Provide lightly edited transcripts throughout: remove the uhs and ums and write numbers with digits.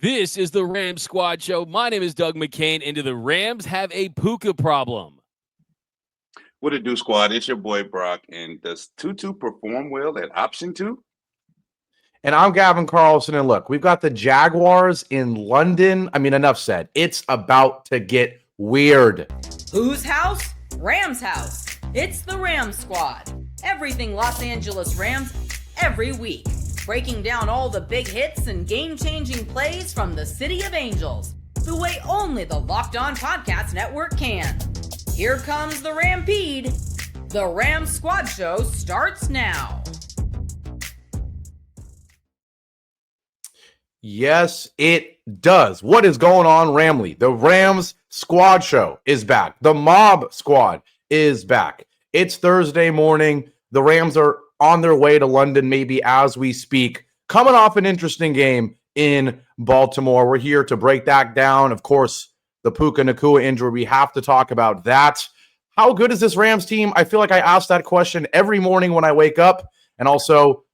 This is the Rams Squad Show. My name is Doug McCain, and do the Rams have a Puka problem? What it do, squad? It's your boy Brock. And does Tutu perform well at option two? And I'm Gavin Carlson. And look, we've got the Jaguars in London. I mean, enough said. It's about to get weird. Whose house? Rams house. It's the Rams Squad. Everything Los Angeles Rams every week. Breaking down all the big hits and game-changing plays from the City of Angels, the way only the Locked On Podcast Network can. Here comes the Rampede. The Rams Squad Show starts now. Yes, it does. What is going on, Ramley? The Rams Squad Show is back. The Mob Squad is back. It's Thursday morning. The Rams are on their way to London, maybe as we speak. Coming off an interesting game in Baltimore. We're here to break that down. Of course, the Puka Nacua injury. We have to talk about that. How good is this Rams team? I feel like I ask that question every morning when I wake up. And also,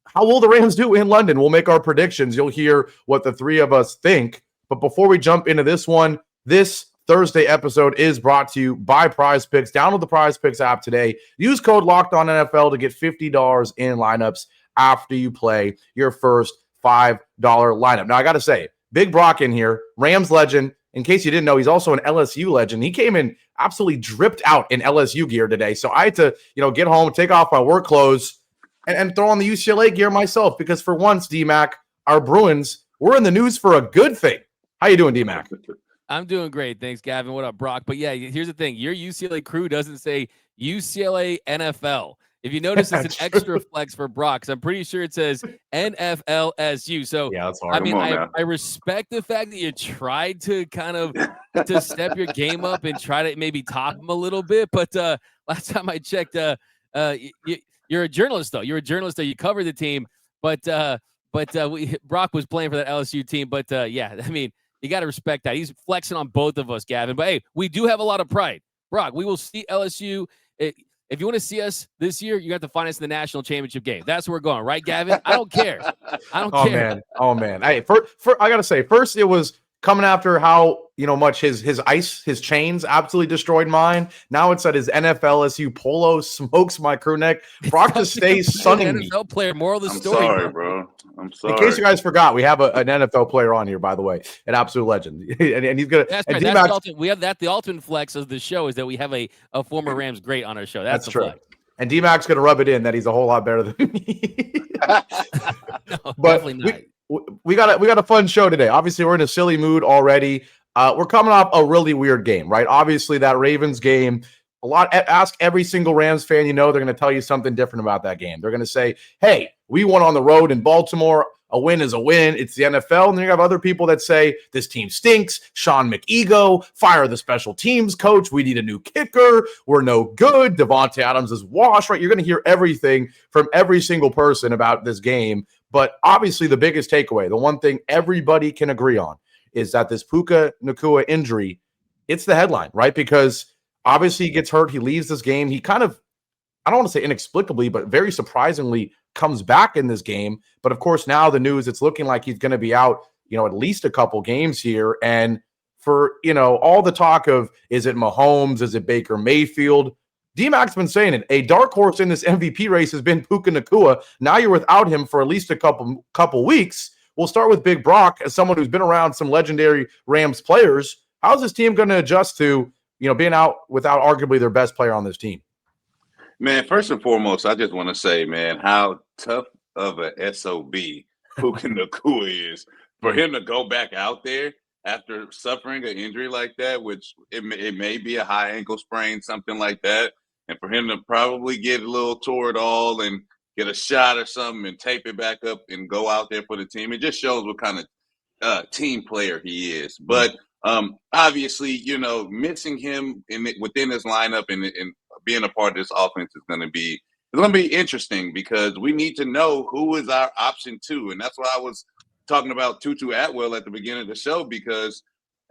how will the Rams do in London? We'll make our predictions. You'll hear what the three of us think. But before we jump into this one, this Thursday episode is brought to you by PrizePicks. Download the PrizePicks app today. Use code LOCKEDONNFL to get $50 in lineups after you play your first $5 lineup. Now, I got to say, Big Brock in here, Rams legend. In case you didn't know, he's also an LSU legend. He came in absolutely dripped out in LSU gear today. So I had to, get home, take off my work clothes, and throw on the UCLA gear myself. Because for once, D-Mac, our Bruins, we're in the news for a good thing. How you doing, D-Mac? I'm doing great. Thanks, Gavin. What up, Brock? But yeah, here's the thing. Your UCLA crew doesn't say UCLA NFL. If you notice, it's an extra flex for Brock, because I'm pretty sure it says NFLSU. So, yeah, that's hard. I mean, I respect the fact that you tried to kind of to step your game up and try to maybe top him a little bit. But last time I checked, you're a journalist, though. You're a journalist, though. You cover the team. But Brock was playing for that LSU team. But, yeah, I mean, you got to respect that. He's flexing on both of us, Gavin. But, hey, we do have a lot of pride. Brock, we will see LSU. If you want to see us this year, you have to find us in the national championship game. That's where we're going, right, Gavin? I don't care. I don't care. Oh, man. Hey, I got to say, first it was coming after how much his chains absolutely destroyed mine. Now it's that his NFLSU polo smokes my crew neck. Brock just stays sunning me. NFL player, moral of the story. I'm sorry, bro. I'm sorry. In case you guys forgot, we have an NFL player on here, by the way, an absolute legend, and he's gonna. That's right. We have that. The ultimate flex of the show is that we have a former Rams great on our show. That's true. Flex. And D-Mac's gonna rub it in that he's a whole lot better than me. No, but definitely not. We got a fun show today. Obviously, we're in a silly mood already. We're coming off a really weird game, right? Obviously, that Ravens game. Ask every single Rams fan they're going to tell you something different about that game. They're going to say, hey, we won on the road in Baltimore. A win is a win. It's the NFL. And then you have other people that say, this team stinks. Sean McEgo, fire the special teams coach. We need a new kicker. We're no good. Devante Adams is washed, right? You're going to hear everything from every single person about this game. But obviously, the biggest takeaway, the one thing everybody can agree on, is that this Puka Nacua injury, it's the headline, right? Because obviously, he gets hurt. He leaves this game. He kind of, I don't want to say inexplicably, but very surprisingly comes back in this game. But of course, now the news, it's looking like he's going to be out, at least a couple games here. And for, all the talk of, is it Mahomes? Is it Baker Mayfield? D-Mac's been saying it. A dark horse in this MVP race has been Puka Nacua. Now you're without him for at least a couple weeks. We'll start with Big Brock, as someone who's been around some legendary Rams players. How's this team going to adjust to being out without arguably their best player on this team? Man, first and foremost, I just want to say, man, how tough of a SOB Puka Nacua is for him to go back out there after suffering an injury like that, which it may be a high ankle sprain, something like that, and for him to probably get a little Toradol and get a shot or something and tape it back up and go out there for the team. It just shows what kind of team player he is. But obviously, missing him within this lineup and being a part of this offense is going to be interesting, because we need to know who is our option two. And that's why I was talking about Tutu Atwell at the beginning of the show, because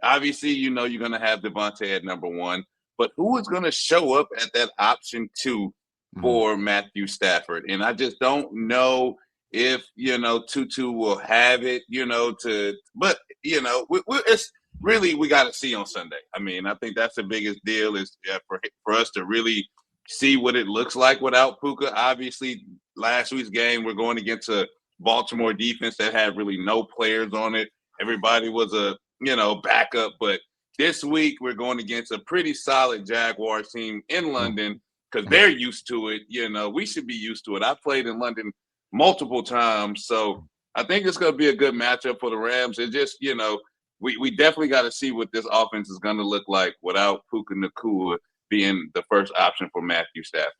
obviously, you're going to have Devante at number one, but who is going to show up at that option two for Matthew Stafford? And I just don't know if, Tutu will have it, but, it's really, we got to see on Sunday. I mean, I think that's the biggest deal is for us to really see what it looks like without Puka. Obviously, last week's game, we're going against a Baltimore defense that had really no players on it. Everybody was a, backup. But this week, we're going against a pretty solid Jaguars team in London because they're used to it. We should be used to it. I played in London multiple times. So I think it's going to be a good matchup for the Rams. And just, we definitely got to see what this offense is going to look like without Puka Nacua being the first option for Matthew Stafford.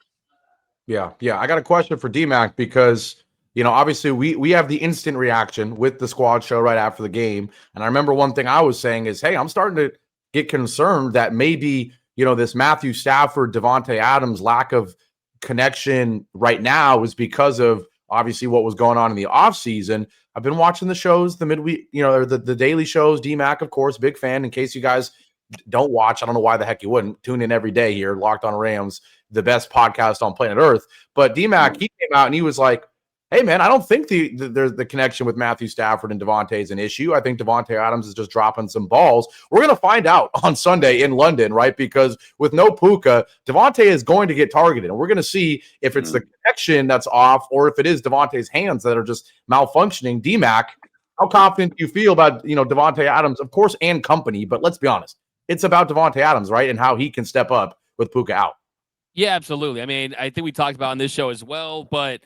Yeah. I got a question for D-Mac because, obviously we have the instant reaction with the squad show right after the game. And I remember one thing I was saying is, hey, I'm starting to get concerned that maybe, this Matthew Stafford, Devante Adams lack of connection right now is because of obviously what was going on in the offseason. I've been watching the shows, the midweek, or the daily shows. D-Mac, of course, big fan. In case you guys don't watch, I don't know why the heck you wouldn't. Tune in every day here, Locked on Rams, the best podcast on planet Earth. But D-Mac, he came out and he was like, hey, man, I don't think the connection with Matthew Stafford and Devante is an issue. I think Devante Adams is just dropping some balls. We're going to find out on Sunday in London, right? Because with no Puka, Devante is going to get targeted. And we're going to see if it's the connection that's off or if it is Devante's hands that are just malfunctioning. D-Mac, how confident do you feel about, Devante Adams, of course, and company? But let's be honest. It's about Devante Adams, right? And how he can step up with Puka out. Yeah, absolutely. I mean, I think we talked about on this show as well, but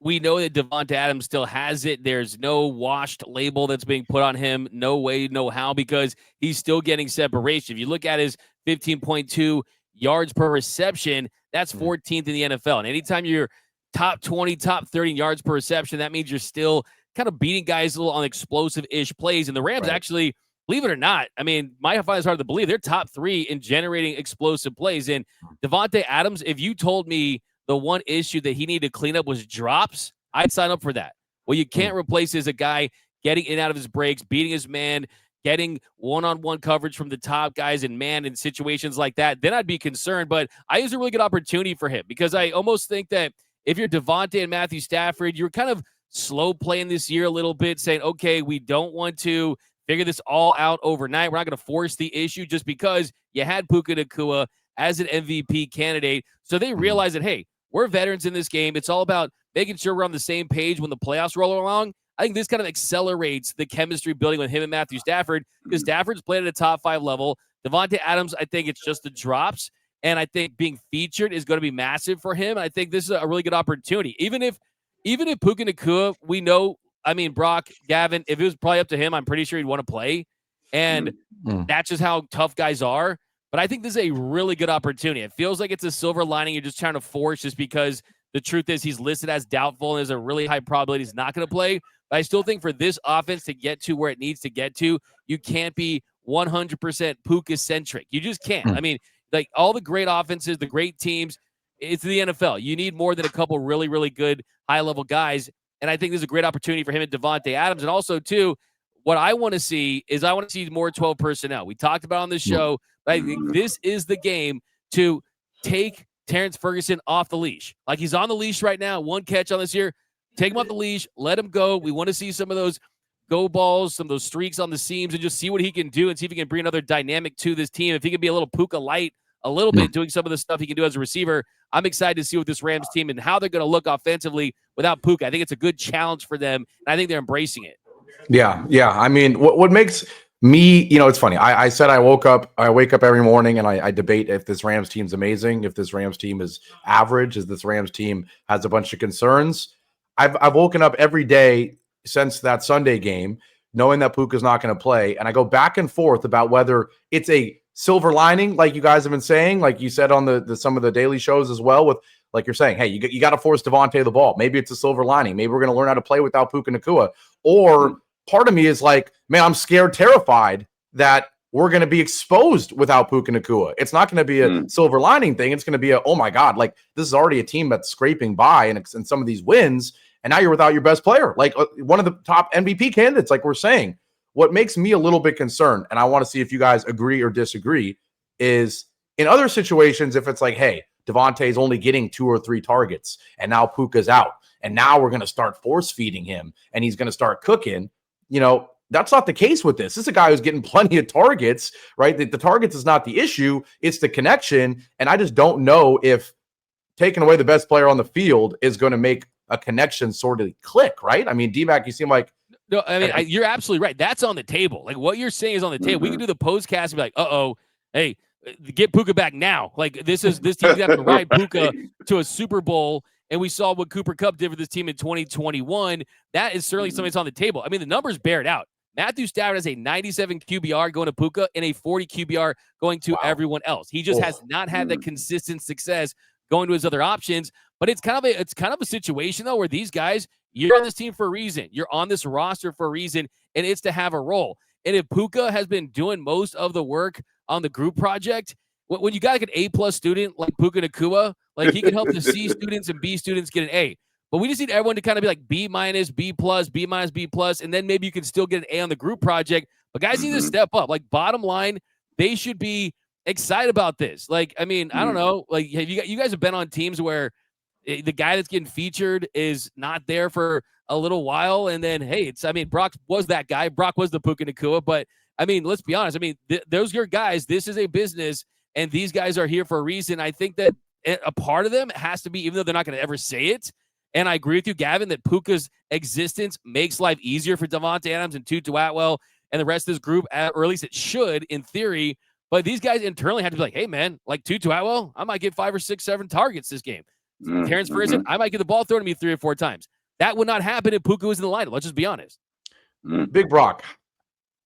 we know that Devante Adams still has it. There's no washed label that's being put on him. No way, no how, because he's still getting separation. If you look at his 15.2 yards per reception, that's 14th in the NFL. And anytime you're top 20, top 30 yards per reception, that means you're still kind of beating guys a little on explosive-ish plays. And the Rams actually, believe it or not, I mean, my find it's hard to believe, they're top 3 in generating explosive plays. And Devante Adams, if you told me the one issue that he needed to clean up was drops, I'd sign up for that. What you can't replace is a guy getting in out of his breaks, beating his man, getting one-on-one coverage from the top guys and man in situations like that. Then I'd be concerned. But I use a really good opportunity for him because I almost think that if you're Devante and Matthew Stafford, you're kind of slow playing this year a little bit, saying, okay, we don't want to figure this all out overnight. We're not going to force the issue just because you had Puka Nacua as an MVP candidate. So they realize that, hey, we're veterans in this game. It's all about making sure we're on the same page when the playoffs roll along. I think this kind of accelerates the chemistry building with him and Matthew Stafford because Stafford's played at a top 5 level. Devante Adams, I think it's just the drops. And I think being featured is going to be massive for him. I think this is a really good opportunity. Even if Puka Nacua, we know, I mean, Brock, Gavin, if it was probably up to him, I'm pretty sure he'd want to play. And that's just how tough guys are. But I think this is a really good opportunity. It feels like it's a silver lining you're just trying to force just because the truth is he's listed as doubtful and there's a really high probability he's not going to play. But I still think for this offense to get to where it needs to get to, you can't be 100% Puka-centric. You just can't. I mean, like all the great offenses, the great teams, it's the NFL. You need more than a couple really, really good high-level guys. And I think this is a great opportunity for him and Devante Adams. And also, too, what I want to see is I want to see more 12 personnel. We talked about on the show, but I think this is the game to take Terrence Ferguson off the leash. Like he's on the leash right now, 1 catch on this year. Take him off the leash, let him go. We want to see some of those go balls, some of those streaks on the seams, and just see what he can do and see if he can bring another dynamic to this team. If he can be a little Puka light, a little bit, doing some of the stuff he can do as a receiver, I'm excited to see what this Rams team and how they're going to look offensively without Puka. I think it's a good challenge for them, and I think they're embracing it. Yeah. I mean, what makes me, it's funny. I said I wake up every morning and I debate if this Rams team's amazing, if this Rams team is average, if this Rams team has a bunch of concerns. I've woken up every day since that Sunday game knowing that Puka's not going to play, and I go back and forth about whether it's a silver lining, like you guys have been saying, like you said on the some of the daily shows as well, with like you're saying, hey, you got to force Devante the ball. Maybe it's a silver lining. Maybe we're going to learn how to play without Puka Nacua. Or part of me is like, man, I'm scared, terrified that we're going to be exposed without Puka Nacua. It's not going to be a silver lining thing. It's going to be oh my God, like this is already a team that's scraping by and some of these wins, and now you're without your best player, like one of the top MVP candidates, like we're saying. What makes me a little bit concerned, and I want to see if you guys agree or disagree, is in other situations, if it's like, hey, Devante's only getting 2 or 3 targets, and now Puka's out, and now we're going to start force feeding him and he's going to start cooking. That's not the case with this. This is a guy who's getting plenty of targets, right? The targets is not the issue. It's the connection. And I just don't know if taking away the best player on the field is going to make a connection sort of click, right? I mean, D-Mac, you seem like... No, I mean, you're absolutely right. That's on the table. Like, what you're saying is on the table. We can do the postcast and be like, hey, get Puka back now. Like, this team's going to have to ride Puka to a Super Bowl. And we saw what Cooper Kupp did for this team in 2021. That is certainly something that's on the table. I mean, the numbers bear it out. Matthew Stafford has a 97 QBR going to Puka and a 40 QBR going to everyone else. He just has not had that consistent success going to his other options. But it's kind of a situation, though, where these guys, you're on this team for a reason. You're on this roster for a reason, and it's to have a role. And if Puka has been doing most of the work on the group project, when you got like an A+ student like Puka Nacua, like he can help the C students and B students get an A. But we just need everyone to kind of be like B-, B+, B-, B+, and then maybe you can still get an A on the group project. But guys need to step up. Like, bottom line, they should be excited about this. Like, I mean, I don't know. Like, have you guys have been on teams where the guy that's getting featured is not there for a little while, and then, hey, Brock was that guy. Brock was the Puka Nacua. But, I mean, let's be honest. I mean, those are your guys. This is a business, and these guys are here for a reason. I think that a part of them has to be, even though they're not going to ever say it, and I agree with you, Gavin, that Puka's existence makes life easier for Devante Adams and Tutu Atwell and the rest of this group, or at least it should, in theory. But these guys internally have to be like, hey, man, like Tutu Atwell, I might get 5 or 6, 7 targets this game. Terrence Ferguson, I might get the ball thrown to me 3 or 4 times. That would not happen if Puka was in the lineup. Let's just be honest. Big Brock,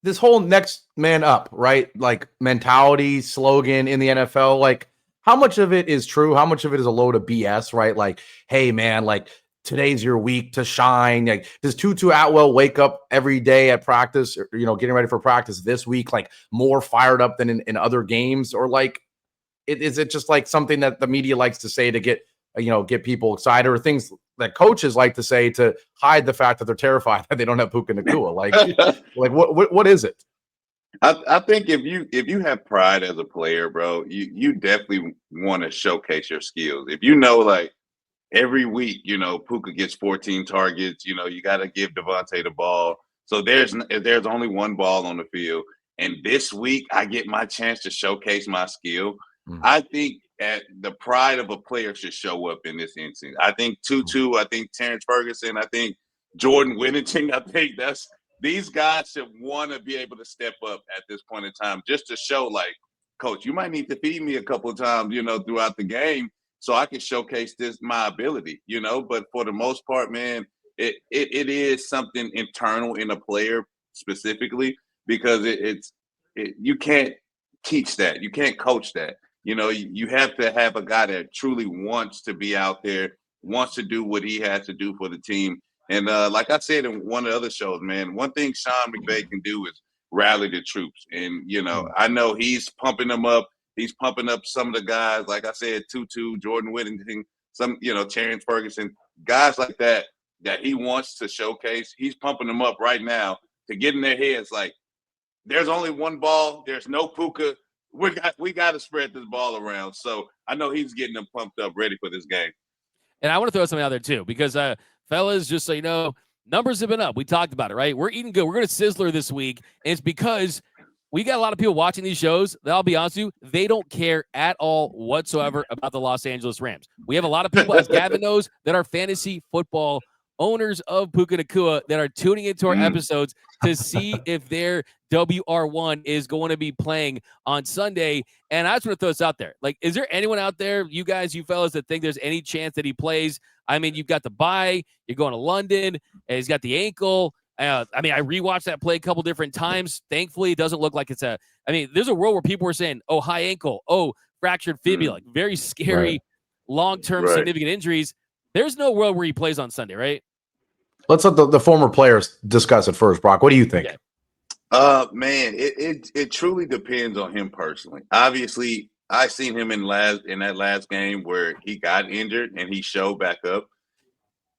this whole next man up, right? Like mentality, slogan in the NFL, like, how much of it is true? How much of it is a load of BS, right? Like, hey, man, like today's your week to shine. Like, does Tutu Atwell wake up every day at practice, or, getting ready for practice this week, like more fired up than in other games? Or like, is it just like something that the media likes to say to get people excited, or things that coaches like to say to hide the fact that they're terrified that they don't have Puka Nacua? Like what is it? I think if you have pride as a player, bro, you definitely want to showcase your skills. If like every week, Puka gets 14 targets, you got to give Devante the ball. So there's only one ball on the field, and this week I get my chance to showcase my skill. I think the pride of a player should show up in this instance. I think Tutu, I think Terrence Ferguson, I think Jordan Whittington, I think these guys should want to be able to step up at this point in time, just to show, like, coach, you might need to feed me a couple of times, throughout the game, so I can showcase my ability, But for the most part, man, it is something internal in a player specifically, because you can't teach that, you can't coach that. You have to have a guy that truly wants to be out there, wants to do what he has to do for the team. And like I said in one of the other shows, man, one thing Sean McVay can do is rally the troops. And, I know he's pumping them up. He's pumping up some of the guys, like I said, Tutu, Jordan Whittington, some, Terrence Ferguson, guys like that he wants to showcase. He's pumping them up right now to get in their heads like, there's only one ball. There's no Puka. We got to spread this ball around. So I know he's getting them pumped up, ready for this game. And I want to throw something out there, too, because fellas, just so you know, numbers have been up. We talked about it, right? We're eating good. We're going to Sizzler this week. And it's because we got a lot of people watching these shows that, I'll be honest with you, they don't care at all whatsoever about the Los Angeles Rams. We have a lot of people, as Gavin knows, that are fantasy football owners of Puka Nacua that are tuning into our episodes to see if their WR1 is going to be playing on Sunday. And I just want to throw this out there. Like, is there anyone out there, you fellas, that think there's any chance that he plays? I mean, you've got the bye, you're going to London, and he's got the ankle. I rewatched that play a couple different times. Thankfully, it doesn't look like there's a world where people were saying, oh, high ankle, oh, fractured fibula, like very scary, long-term significant injuries. There's no world where he plays on Sunday, right? Let's let the former players discuss it first, Brock. What do you think? Man, it truly depends on him personally. Obviously, I seen him in that last game where he got injured and he showed back up.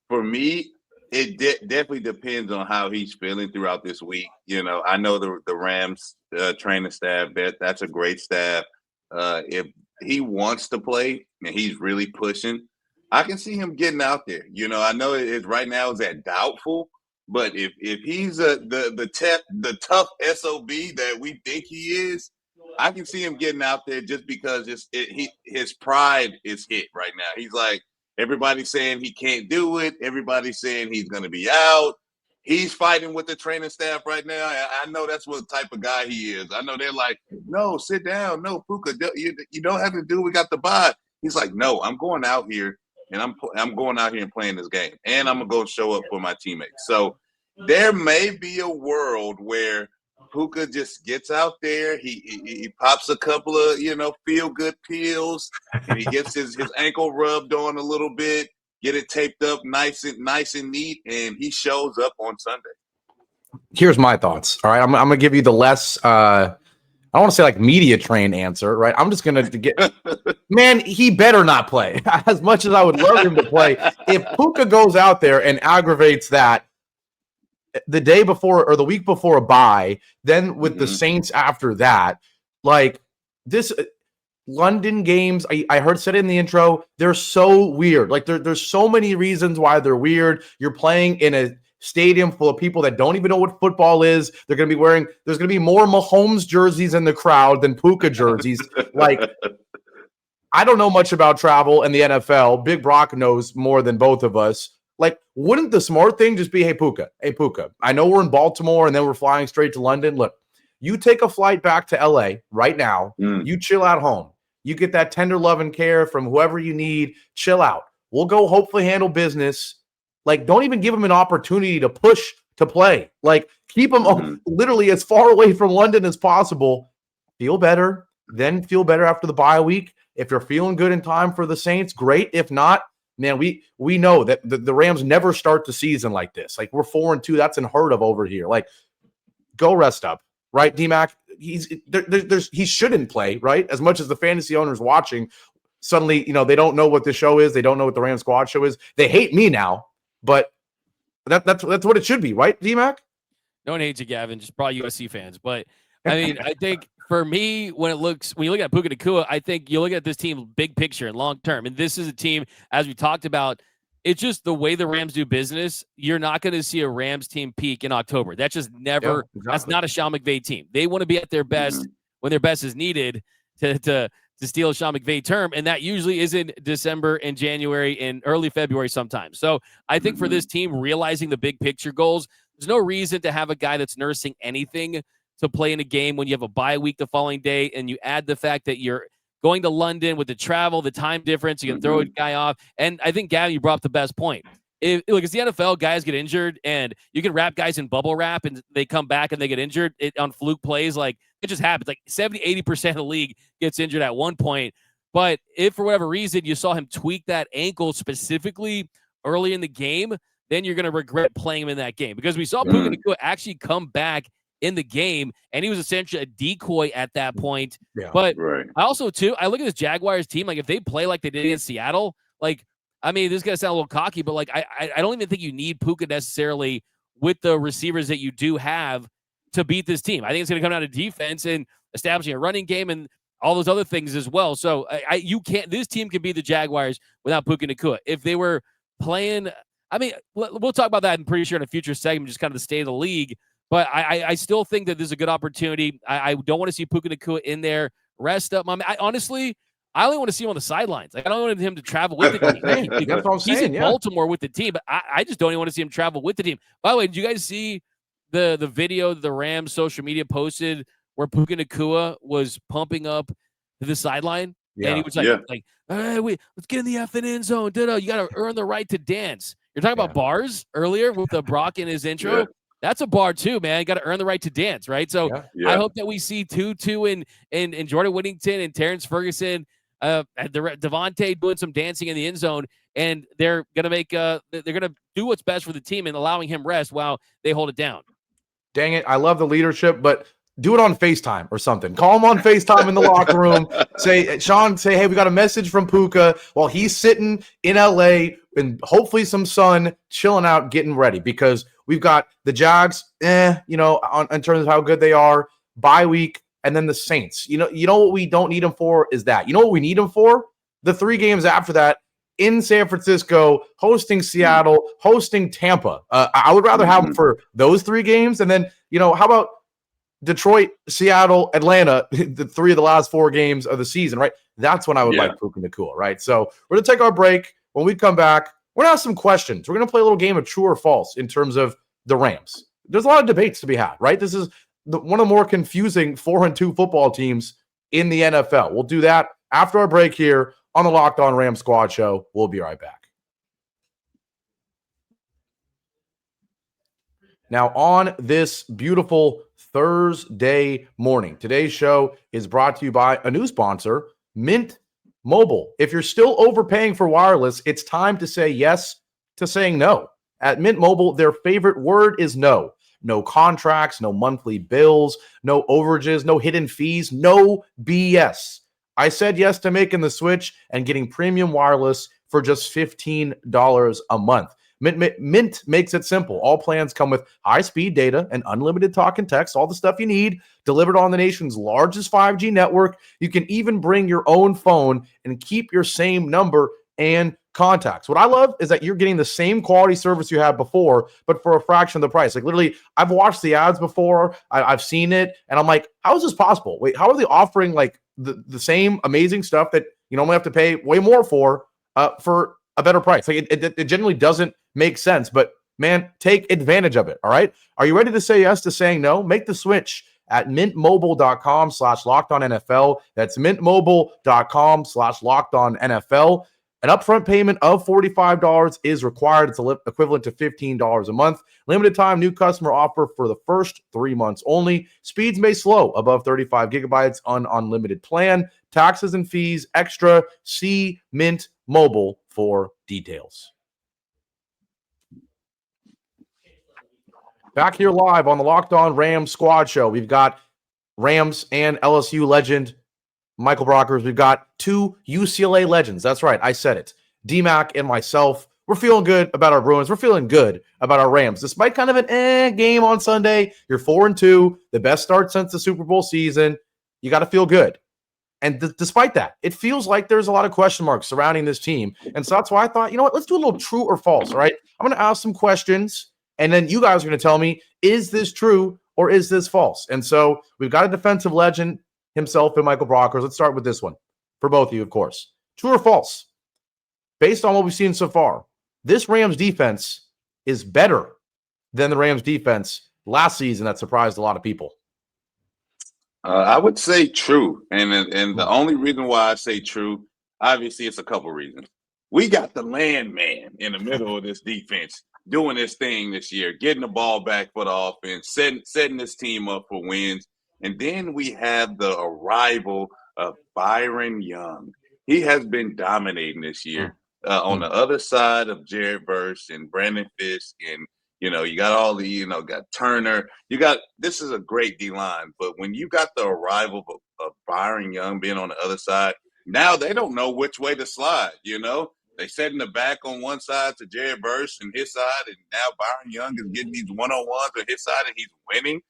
For me, it definitely depends on how he's feeling throughout this week. I know the Rams training staff, that's a great staff. If he wants to play and he's really pushing, I can see him getting out there. You know, I know it right now is at doubtful, but if he's the tough SOB that we think he is, I can see him getting out there just because his pride is hit right now. He's like, everybody's saying he can't do it. Everybody's saying he's going to be out. He's fighting with the training staff right now. I know that's what type of guy he is. I know they're like, no, sit down. No, Puka, you don't have to do. We got the bye. He's like, no, I'm going out here and I'm going out here and playing this game, and I'm gonna go show up for my teammates. So there may be a world where Puka just gets out there. He pops a couple of feel good pills, and he gets his ankle rubbed on a little bit, get it taped up nice and neat, and he shows up on Sunday. Here's my thoughts. All right, I'm gonna give you the less. I don't want to say like media trained answer, right? I'm just going to get, man, he better not play as much as I would love him to play. If Puka goes out there and aggravates that the day before or the week before a bye, then with the Saints after that, like this London games, I heard said in the intro, they're so weird. Like there's so many reasons why they're weird. You're playing in a stadium full of people that don't even know what football is. They're going to be wearing, there's going to be more Mahomes jerseys in the crowd than Puka jerseys. Like, I don't know much about travel and the NFL. Big Brock knows more than both of us. Like, wouldn't the smart thing just be, hey, Puka, I know we're in Baltimore and then we're flying straight to London. Look, you take a flight back to LA right now. You chill at home. You get that tender love and care from whoever you need. Chill out. We'll go hopefully handle business. Like, don't even give him an opportunity to push to play. Like, keep him literally as far away from London as possible. Feel better, then feel better after the bye week. If you're feeling good in time for the Saints, great. If not, man, we know that the Rams never start the season like this. Like, we're 4-2. That's unheard of over here. Like, go rest up, right, D-Mac? He shouldn't play, right? As much as the fantasy owners watching, suddenly, they don't know what the show is. They don't know what the Rams squad show is. They hate me now. But that's what it should be, right, D-Mac? No one hates you, Gavin. Just probably USC fans. But, I mean, I think for me, when you look at Puka Nacua, I think you look at this team big picture and long term. And this is a team, as we talked about, it's just the way the Rams do business. You're not going to see a Rams team peak in October. That's just never That's not a Sean McVay team. They want to be at their best when their best is needed to steal a Sean McVay term, and that usually is in December and January and early February sometimes. So I think for this team, realizing the big picture goals, there's no reason to have a guy that's nursing anything to play in a game when you have a bye week the following day, and you add the fact that you're going to London with the travel, the time difference, you can throw a guy off. And I think, Gavin, you brought up the best point. It's the NFL, guys get injured, and you can wrap guys in bubble wrap, and they come back and they get injured on fluke plays. Like, it just happens. Like 70-80% of the league gets injured at one point. But if for whatever reason you saw him tweak that ankle specifically early in the game, then you're going to regret playing him in that game, because we saw Puka Nacua actually come back in the game, and he was essentially a decoy at that point. Yeah, but I also, too, I look at this Jaguars team. Like, if they play like they did against Seattle, like, I mean, this is going to sound a little cocky, but like, I don't even think you need Puka necessarily with the receivers that you do have to beat this team. I think it's going to come down to defense and establishing a running game and all those other things as well. So this team can beat the Jaguars without Puka Nacua. If they were playing, I mean, we'll talk about that, I'm pretty sure, in a future segment, just kind of the state of the league. But I still think that this is a good opportunity. I don't want to see Puka Nacua in there. Rest up, mom. Honestly, I only want to see him on the sidelines. Like, I don't want him to travel with the team. That's what I'm saying. He's in Baltimore with the team, but I just don't even want to see him travel with the team. By the way, did you guys see the video that the Rams social media posted where Puka Nacua was pumping up the sideline? Yeah. And he was like, hey, let's get in the effing end zone. You got to earn the right to dance. You're talking about bars earlier with the Brock in his intro. Yeah. That's a bar too, man. You got to earn the right to dance, right? So I hope that we see Tutu and Jordan Whittington and Terrence Ferguson, Devante doing some dancing in the end zone, and they're gonna do what's best for the team and allowing him rest while they hold it down. Dang it, I love the leadership, but do it on FaceTime or something. Call him on FaceTime in the locker room. Say, hey, we got a message from Puka while he's sitting in LA and hopefully some sun, chilling out, getting ready, because we've got the Jags, in terms of how good they are, bye week, and then the Saints. You know what we don't need them for is that. You know what we need them for? The 3 games after that, in San Francisco, hosting Seattle, hosting Tampa. I would rather have them for those 3 games. And then, how about Detroit, Seattle, Atlanta, the 3 of the last 4 games of the season, right? That's when I would like Puka Nacua, right? So we're going to take our break. When we come back, we're going to ask some questions. We're going to play a little game of true or false in terms of the Rams. There's a lot of debates to be had, right? This is one of the more confusing 4-2 football teams in the NFL. We'll do that after our break here on the Locked On Rams Squad Show. We'll be right back. Now, on this beautiful Thursday morning, today's show is brought to you by a new sponsor, Mint Mobile. If you're still overpaying for wireless, it's time to say yes to saying no. At Mint Mobile, their favorite word is no. No contracts, no monthly bills, no overages, no hidden fees, no BS. I said yes to making the switch and getting premium wireless for just $15 a month. Mint makes it simple. All plans come with high-speed data and unlimited talk and text, all the stuff you need, delivered on the nation's largest 5G network. You can even bring your own phone and keep your same number and contacts. What I love is that you're getting the same quality service you had before, but for a fraction of the price. Like literally, I've watched the ads before. I've seen it, and I'm like, how is this possible? Wait, how are they offering like the same amazing stuff that you normally have to pay way more for a better price? Like it generally doesn't make sense, but man, take advantage of it. All right. Are you ready to say yes to saying no? Make the switch at mintmobile.com/lockedonnfl. That's mintmobile.com/lockedonnfl. An upfront payment of $45 is required. It's equivalent to $15 a month. Limited time new customer offer for the first 3 months only. Speeds may slow above 35 gigabytes on unlimited plan. Taxes and fees extra. See Mint Mobile for details. Back here live on the Locked On Rams Squad Show. We've got Rams and LSU legend Michael Brockers. We've got 2 UCLA legends. That's right. I said it. D-Mac and myself. We're feeling good about our Bruins. We're feeling good about our Rams. Despite kind of an game on Sunday, you're 4-2, the best start since the Super Bowl season. You got to feel good. And despite that, it feels like there's a lot of question marks surrounding this team. And so that's why I thought, you know what, let's do a little true or false, all right? I'm going to ask some questions, and then you guys are going to tell me, is this true or is this false? And so we've got a defensive legend himself and Michael Brockers. Let's start with this one for both of you, of course. True or false? Based on what we've seen so far, this Rams defense is better than the Rams defense last season that surprised a lot of people. I would say true. And the only reason why I say true, obviously it's a couple reasons. We got the landman in the middle of this defense doing this thing this year, getting the ball back for the offense, setting this team up for wins. And then we have the arrival of Byron Young. He has been dominating this year. On the other side of Jared Verse and Brandon Fisk, and you got all the got Turner. This is a great D-line, but when you got the arrival of Byron Young being on the other side, now they don't know which way to slide. They set in the back on one side to Jared Verse and his side, and now Byron Young is getting these one-on-ones on his side, and he's winning.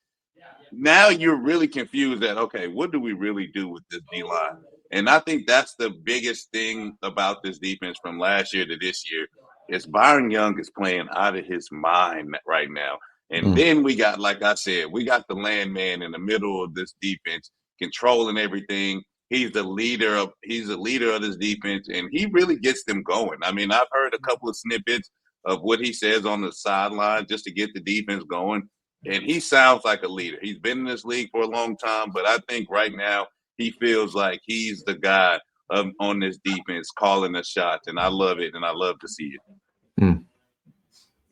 Now you're really confused that, okay, what do we really do with this D-line? And I think that's the biggest thing about this defense from last year to this year is Byron Young is playing out of his mind right now. And then we got, like I said, we got the landman in the middle of this defense controlling everything. He's the leader of this defense, and he really gets them going. I mean, I've heard a couple of snippets of what he says on the sideline just to get the defense going, and he sounds like a leader. He's been in this league for a long time, but I think right now he feels like he's the guy on this defense calling the shots, and I love it, and I love to see it.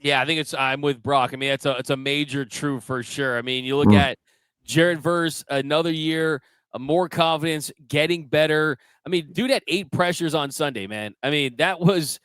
Yeah, I think I'm with Brock. I mean, it's a major true for sure. I mean, you look at Jared Verse, another year, more confidence, getting better. I mean, dude had 8 pressures on Sunday, man. I mean, that's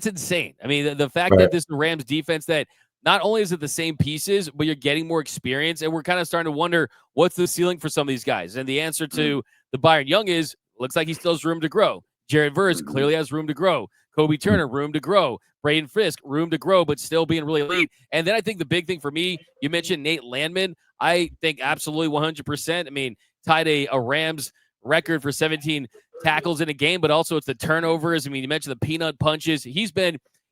insane. I mean, the fact that this Rams defense that not only is it the same pieces, but you're getting more experience, and we're kind of starting to wonder what's the ceiling for some of these guys. And the answer to the Byron Young is looks like he still has room to grow. Jared Verse clearly has room to grow. Kobe Turner, room to grow. Braden Fisk, room to grow, but still being really elite. And then I think the big thing for me, you mentioned Nate Landman. I think absolutely 100%. I mean, tied a Rams record for 17 tackles in a game, but also it's the turnovers. I mean, you mentioned the peanut punches. You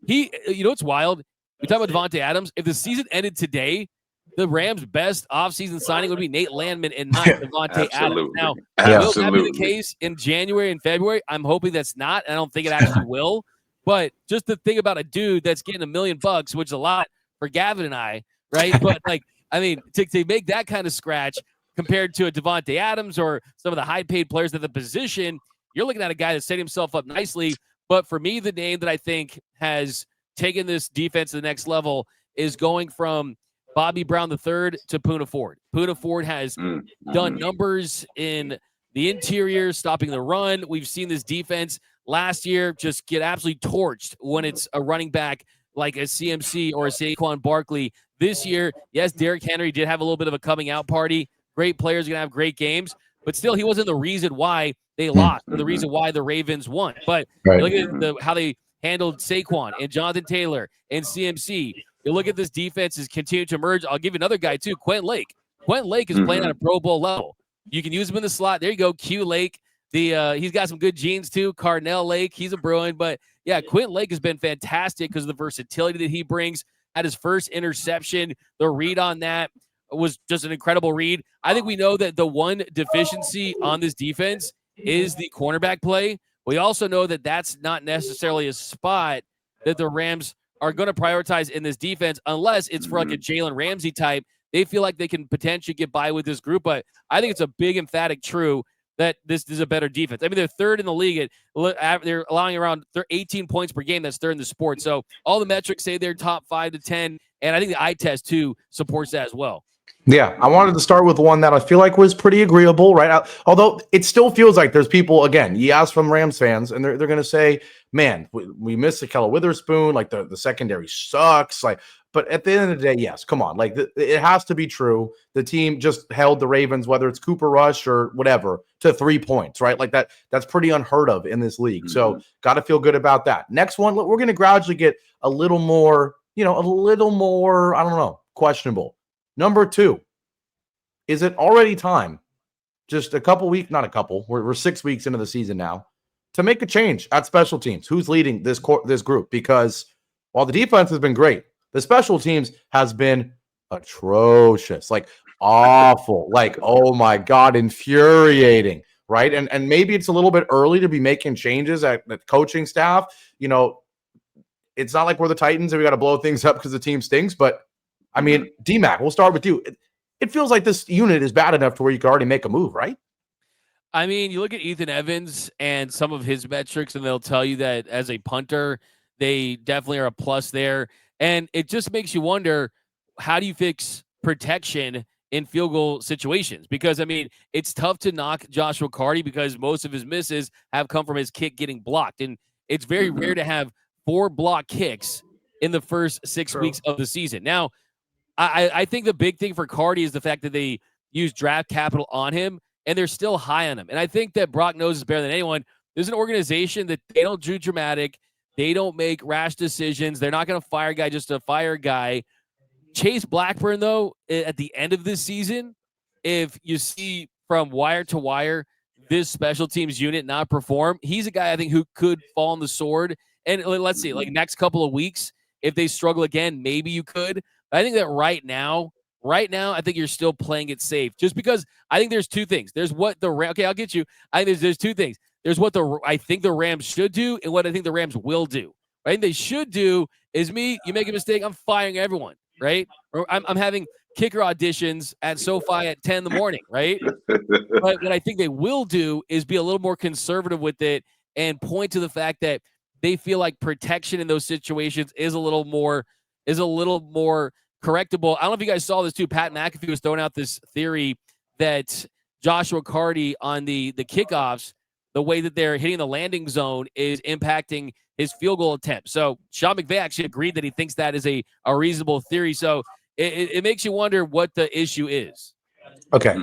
know, it's wild. We talk about Devante Adams. If the season ended today, the Rams' best offseason signing would be Nate Landman and not Devante Adams. Now, will that be the case in January and February? I'm hoping that's not. I don't think it actually will. But just to think about a dude that's getting $1 million, which is a lot for Gavin and I, right? But like, I mean, to make that kind of scratch compared to a Devante Adams or some of the high-paid players at the position, you're looking at a guy that set himself up nicely. But for me, the name that I think has taken this defense to the next level is going from Bobby Brown III to Puka Nacua. Puka Nacua has done numbers in the interior, stopping the run. We've seen this defense last year just get absolutely torched when it's a running back like a CMC or a Saquon Barkley. This year, yes, Derrick Henry did have a little bit of a coming out party. Great players are going to have great games, but still he wasn't the reason why they lost or the reason why the Ravens won. But look at how they handled Saquon and Jonathan Taylor and CMC. You look at this defense is continuing to emerge. I'll give you another guy too, Quentin Lake. Quentin Lake is playing at a Pro Bowl level. You can use him in the slot. There you go, Q Lake. He's got some good genes too. Carnell Lake, he's a Bruin. But yeah, Quentin Lake has been fantastic because of the versatility that he brings. Had his first interception. The read on that was just an incredible read. I think we know that the one deficiency on this defense is the cornerback play. We also know that that's not necessarily a spot that the Rams are going to prioritize in this defense unless it's for like a Jalen Ramsey type. They feel like they can potentially get by with this group, but I think it's a big emphatic true that this is a better defense. I mean, they're third in the league. They're allowing around 18 points per game. That's third in the sport. So all the metrics say they're top 5 to 10, and I think the eye test, too, supports that as well. Yeah, I wanted to start with one that I feel like was pretty agreeable, right? Although it still feels like there's people, again, you ask from Rams fans, and they're going to say, man, we missed Ahkello Witherspoon. Like, the secondary sucks. Like, but at the end of the day, yes, come on. Like, it has to be true. The team just held the Ravens, whether it's Cooper Rush or whatever, to 3 points, right? Like, that's pretty unheard of in this league. So, got to feel good about that. Next one, we're going to gradually get a little more, I don't know, questionable. Number 2, is it already time, just a couple weeks, not a couple, we're 6 weeks into the season now, to make a change at special teams? Who's leading this group? Because while the defense has been great, the special teams has been atrocious, like awful, like, oh my God, infuriating, right? And maybe it's a little bit early to be making changes at the coaching staff. It's not like we're the Titans and we got to blow things up because the team stinks, but I mean, D-Mac, we'll start with you. It feels like this unit is bad enough to where you can already make a move, right? I mean, you look at Ethan Evans and some of his metrics, and they'll tell you that as a punter, they definitely are a plus there. And it just makes you wonder, how do you fix protection in field goal situations? Because, I mean, it's tough to knock Joshua Carty because most of his misses have come from his kick getting blocked. And it's very rare to have 4 block kicks in the first 6 weeks of the season. Now, I think the big thing for Carty is the fact that they use draft capital on him, and they're still high on him. And I think that Brock knows this better than anyone. There's an organization that they don't do dramatic. They don't make rash decisions. They're not going to fire a guy just to fire a guy. Chase Blackburn, though, at the end of this season, if you see from wire to wire this special teams unit not perform, he's a guy I think who could fall on the sword. And let's see, like next couple of weeks, if they struggle again, maybe you could. I think that right now, I think you're still playing it safe. Just because I think there's 2 things. There's what the Rams. Okay, I'll get you. I think there's 2 things. There's what I think the Rams should do and what I think the Rams will do. What I think they should do is you make a mistake, I'm firing everyone, right? Or I'm having kicker auditions at SoFi at 10 in the morning, right? But what I think they will do is be a little more conservative with it and point to the fact that they feel like protection in those situations is a little more correctable. I don't know if you guys saw this too. Pat McAfee was throwing out this theory that Joshua Carty on the kickoffs, the way that they're hitting the landing zone is impacting his field goal attempt. So Sean McVay actually agreed that he thinks that is a reasonable theory. So it makes you wonder what the issue is. Okay.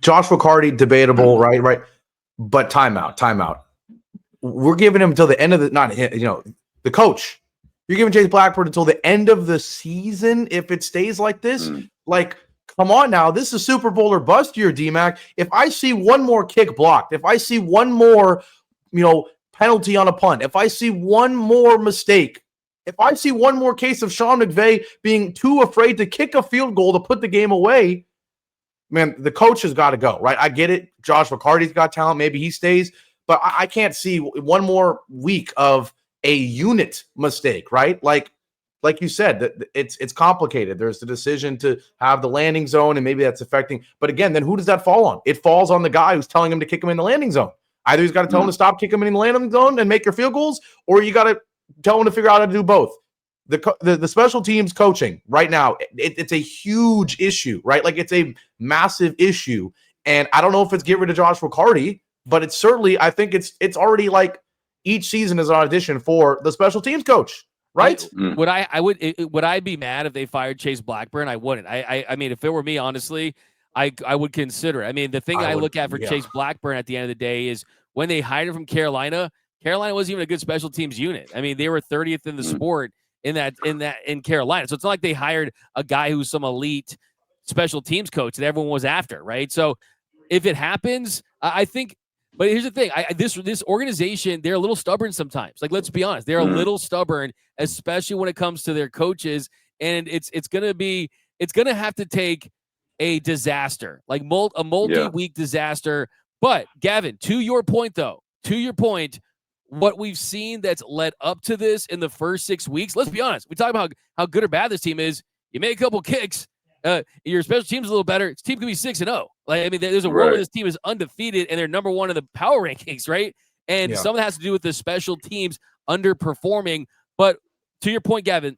Joshua Carty, debatable, right? But timeout. We're giving him until the end of the coach. You're giving Chase Blackburn until the end of the season if it stays like this. Like, come on now. This is Super Bowl or bust year, D-Mac. If I see one more kick blocked, if I see one more, penalty on a punt, if I see one more mistake, if I see one more case of Sean McVay being too afraid to kick a field goal to put the game away, man, the coach has got to go, right? I get it. Josh McCarty's got talent. Maybe he stays. But I can't see one more week of a unit mistake, right? Like you said, it's complicated. There's the decision to have the landing zone, and maybe that's affecting. But again, then who does that fall on? It falls on the guy who's telling him to kick him in the landing zone. Either he's got to tell him to stop kicking him in the landing zone and make your field goals, or you got to tell him to figure out how to do both. The special teams coaching right now, it's a huge issue, right? Like it's a massive issue. And I don't know if it's get rid of Josh McCarty, but it's certainly, I think it's already like each season is an audition for the special teams coach, right? Would I be mad if they fired Chase Blackburn? I wouldn't. I mean, if it were me, honestly, I would consider it. I mean, the thing I look at for Chase Blackburn at the end of the day is when they hired him from Carolina wasn't even a good special teams unit. I mean, they were 30th in the sport in Carolina. So it's not like they hired a guy who's some elite special teams coach that everyone was after, right? So if it happens, I think. But here's the thing: this organization, they're a little stubborn sometimes. Like, let's be honest, they're a little stubborn, especially when it comes to their coaches. And it's gonna have to take a disaster, like a multi-week disaster. But Gavin, to your point, what we've seen that's led up to this in the first 6 weeks. Let's be honest. We talk about how good or bad this team is. You make a couple kicks. Your special team's a little better. This team could be 6-0. Like, I mean, there's a world where this team is undefeated and they're number one in the power rankings, right? And some of that has to do with the special teams underperforming. But to your point, Gavin,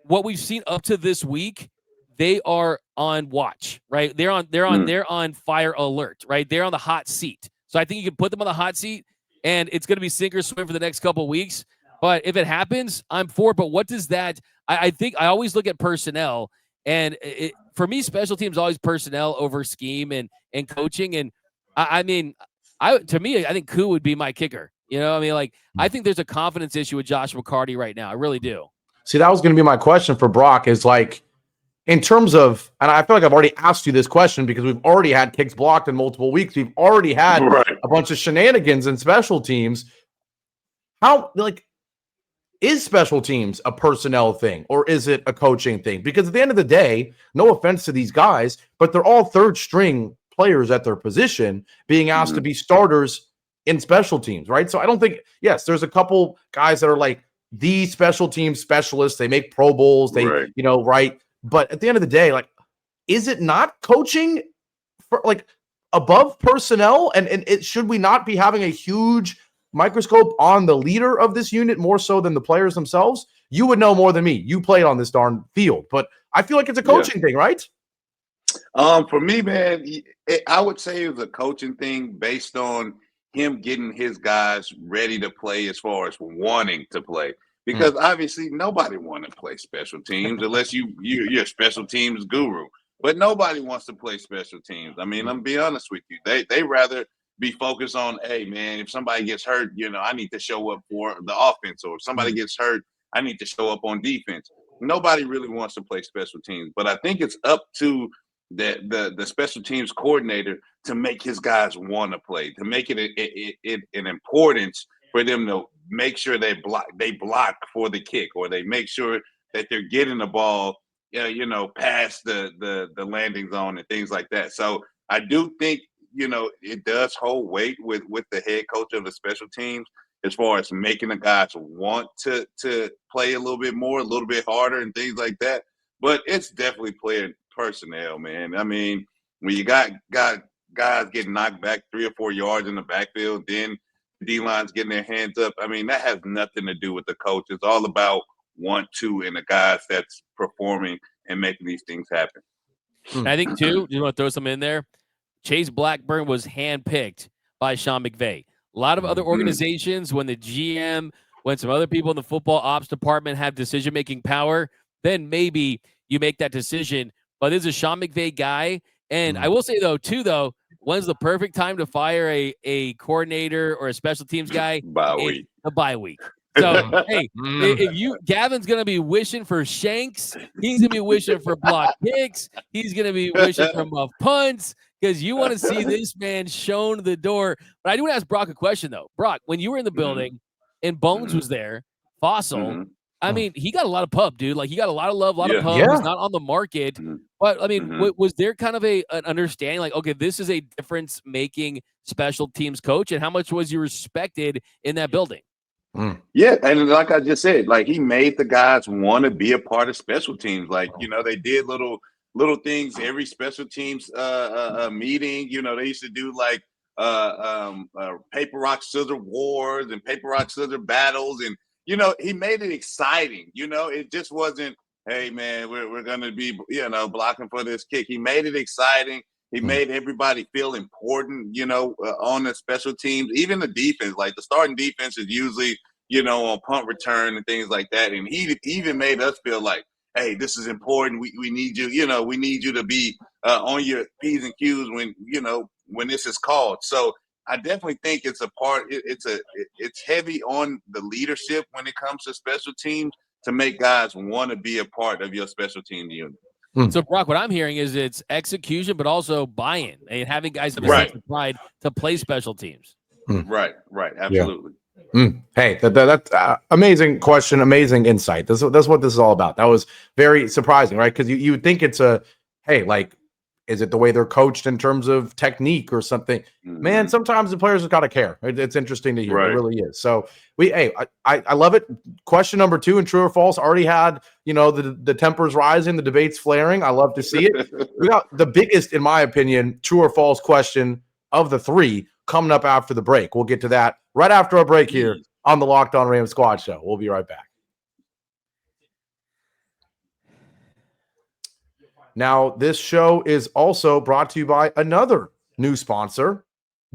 what we've seen up to this week, they are on watch, right? They're on fire alert, right? They're on the hot seat. So I think you can put them on the hot seat, and it's going to be sink or swim for the next couple of weeks. But if it happens, I'm for it. But what does that? I think I always look at personnel. And for me, special teams always personnel over scheme and coaching. And I think Koo would be my kicker. I think there's a confidence issue with Josh McCarty right now. I really do. See, that was going to be my question for Brock is like, in terms of, and I feel like I've already asked you this question because we've already had kicks blocked in multiple weeks. We've already had a bunch of shenanigans in special teams. How, is special teams a personnel thing or is it a coaching thing? Because at the end of the day, no offense to these guys, but they're all third string players at their position being asked to be starters in special teams, right? So I don't think, yes, there's a couple guys that are like the special team specialists. They make Pro Bowls, right? But at the end of the day, is it not coaching for above personnel? And should we not be having a huge microscope on the leader of this unit more so than the players themselves? You would know more than me. You played on this darn field, but I feel like it's a coaching thing, right? For me, man, I would say it was a coaching thing based on him getting his guys ready to play as far as wanting to play. Because obviously nobody wants to play special teams unless you're a special teams guru. But nobody wants to play special teams. I mean, I'm gonna be honest with you. They rather be focused on, hey man, if somebody gets hurt, I need to show up for the offense, or if somebody gets hurt, I need to show up on defense. Nobody really wants to play special teams. But I think it's up to the special teams coordinator to make his guys want to play, to make it an importance for them to make sure they block for the kick, or they make sure that they're getting the ball, past the landing zone and things like that. So I do think, it does hold weight with the head coach of the special teams as far as making the guys want to play a little bit more, a little bit harder and things like that. But it's definitely player personnel, man. I mean, when you got guys getting knocked back 3 or 4 yards in the backfield, then D-line's getting their hands up. I mean, that has nothing to do with the coach. It's all about 1-2 and the guys that's performing and making these things happen. I think, too, you want to throw something in there? Chase Blackburn was handpicked by Sean McVay. A lot of other organizations, when the GM, when some other people in the football ops department have decision-making power, then maybe you make that decision. But this is a Sean McVay guy. And I will say, though, when's the perfect time to fire a coordinator or a special teams guy? Bye week. A bye week. So, hey, if Gavin's going to be wishing for shanks, he's going to be wishing for block kicks, he's going to be wishing for muff punts, because you want to see this man shown the door. But I do want to ask Brock a question, though. Brock, when you were in the building and Bones was there, Fossil, I mean, he got a lot of pub, dude. Like, he got a lot of love, a lot of pub. Yeah. He's not on the market. But, I mean, was there kind of an understanding, like, okay, this is a difference-making special teams coach, and how much was you respected in that building? Yeah, and like I just said, like, he made the guys want to be a part of special teams. Like, you know, they did little things every special teams meeting. You know, they used to do like paper rock scissors wars and paper rock scissors battles, and you know, he made it exciting. You know, it just wasn't, hey man, we're gonna be, you know, blocking for this kick. He made it exciting. He made everybody feel important, you know, on the special teams, even the defense. Like, the starting defense is usually, you know, on punt return and things like that. And he even made us feel like, hey, this is important. We need you, you know, we need you to be on your P's and Q's when, you know, when this is called. So I definitely think it's a part. It's heavy on the leadership when it comes to special teams to make guys want to be a part of your special team unit. So, Brock, what I'm hearing is it's execution, but also buy-in and having guys have a sense of pride to play special teams. Right, absolutely. Yeah. Hey, that's amazing question, amazing insight. That's what this is all about. That was very surprising, right? Because you would think it's hey, like, is it the way they're coached in terms of technique or something? Man, sometimes the players have got to care. It's interesting to hear. It really is. So I love it. Question number 2 in true or false already had, you know, the tempers rising, the debates flaring. I love to see it. We got the biggest, in my opinion, true or false question of the 3 coming up after the break. We'll get to that right after our break here on the Locked On Rams Squad Show. We'll be right back. Now, this show is also brought to you by another new sponsor,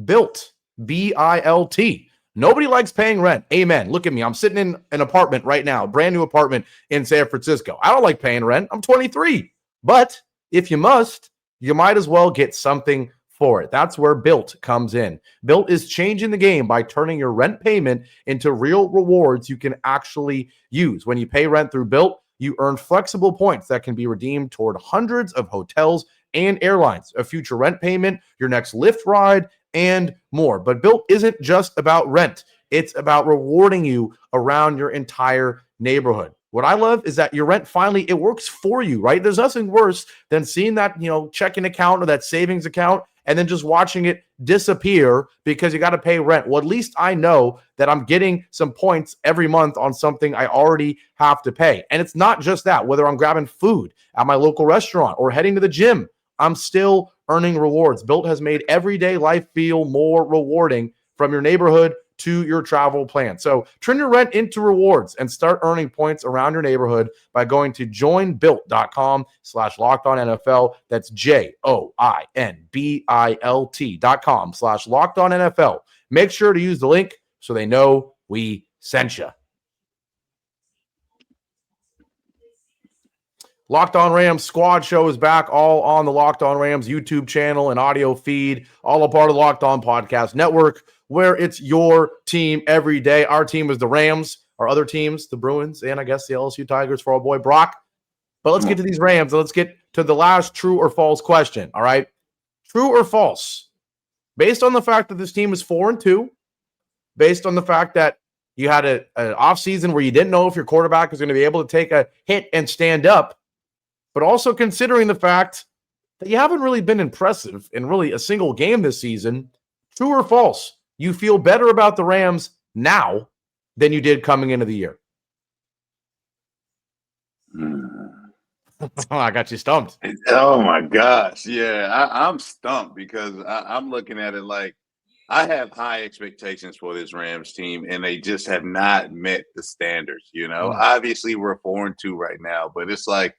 Built, B-I-L-T. Nobody likes paying rent. Amen. Look at me. I'm sitting in an apartment right now, brand new apartment in San Francisco. I don't like paying rent. I'm 23. But if you must, you might as well get something for it. That's where Built comes in. Built is changing the game by turning your rent payment into real rewards you can actually use. When you pay rent through Built, you earn flexible points that can be redeemed toward hundreds of hotels and airlines, a future rent payment, your next Lyft ride, and more. But Built isn't just about rent. It's about rewarding you around your entire neighborhood. What I love is that your rent finally, it works for you, right? There's nothing worse than seeing that, you know, checking account or that savings account and then just watching it disappear because you got to pay rent. Well, at least I know that I'm getting some points every month on something I already have to pay. And it's not just that. Whether I'm grabbing food at my local restaurant or heading to the gym, I'm still earning rewards. Built has made everyday life feel more rewarding, from your neighborhood to your travel plan. So turn your rent into rewards and start earning points around your neighborhood by going to joinbuilt.com/LockedOnNFL. That's JOINBILT.com/LockedOnNFL. Make sure to use the link so they know we sent you. Locked On Rams Squad Show is back, all on the Locked On Rams YouTube channel and audio feed, all a part of the Locked On Podcast Network, where it's your team every day. Our team is the Rams. Our other teams, the Bruins, and I guess the LSU Tigers for our boy Brock. But let's get to these Rams, and let's get to the last true or false question, all right? True or false? Based on the fact that this team is 4-2, based on the fact that you had an offseason where you didn't know if your quarterback was going to be able to take a hit and stand up, but also considering the fact that you haven't really been impressive in really a single game this season, true or false? You feel better about the Rams now than you did coming into the year? I got you stumped. Oh, my gosh. Yeah, I'm stumped because I'm looking at it like I have high expectations for this Rams team, and they just have not met the standards, you know? Obviously, we're 4-2 right now, but it's like,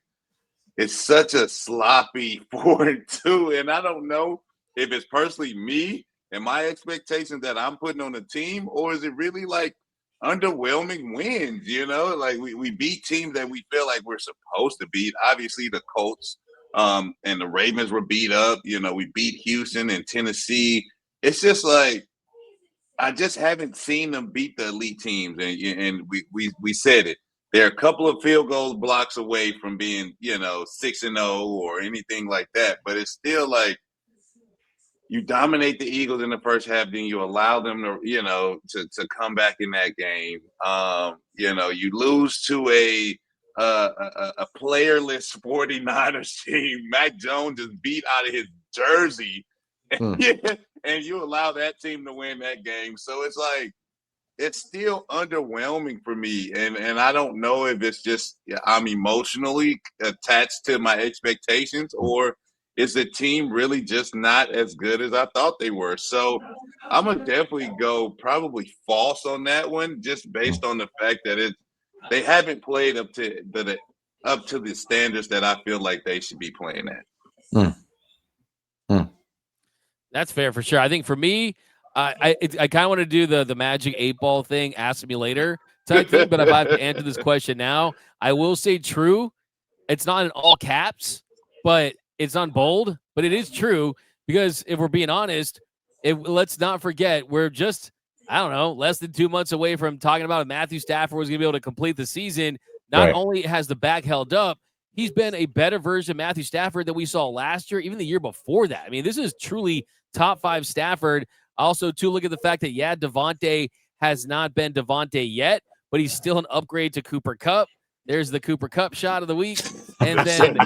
it's such a sloppy 4-2, and I don't know if it's personally me and my expectations that I'm putting on the team, or is it really like underwhelming wins, you know? Like, we beat teams that we feel like we're supposed to beat. Obviously, the Colts and the Ravens were beat up. You know, we beat Houston and Tennessee. It's just like I just haven't seen them beat the elite teams, and we said it. They're a couple of field goals blocks away from being 6-0 or anything like that, but it's still like you dominate the Eagles in the first half, then you allow them to come back in that game. You lose to a playerless 49ers team. Mac Jones is beat out of his jersey. And you allow that team to win that game. So it's like, it's still underwhelming for me. And I don't know if it's just I'm emotionally attached to my expectations, or is the team really just not as good as I thought they were? So I'm going to definitely go probably false on that one, just based on the fact that they haven't played up to the standards that I feel like they should be playing at. That's fair for sure. I think for me, I kind of want to do the Magic 8-ball thing, ask me later type thing, but if I have to answer this question now, I will say true. It's not in all caps, but it's on bold, but it is true, because if we're being honest, let's not forget, we're just, I don't know, less than 2 months away from talking about if Matthew Stafford was going to be able to complete the season. Not only has the back held up, he's been a better version of Matthew Stafford than we saw last year, even the year before that. I mean, this is truly top 5 Stafford. Also, to look at the fact that, Devante has not been Devante yet, but he's still an upgrade to Cooper Kupp. There's the Cooper Kupp shot of the week. And then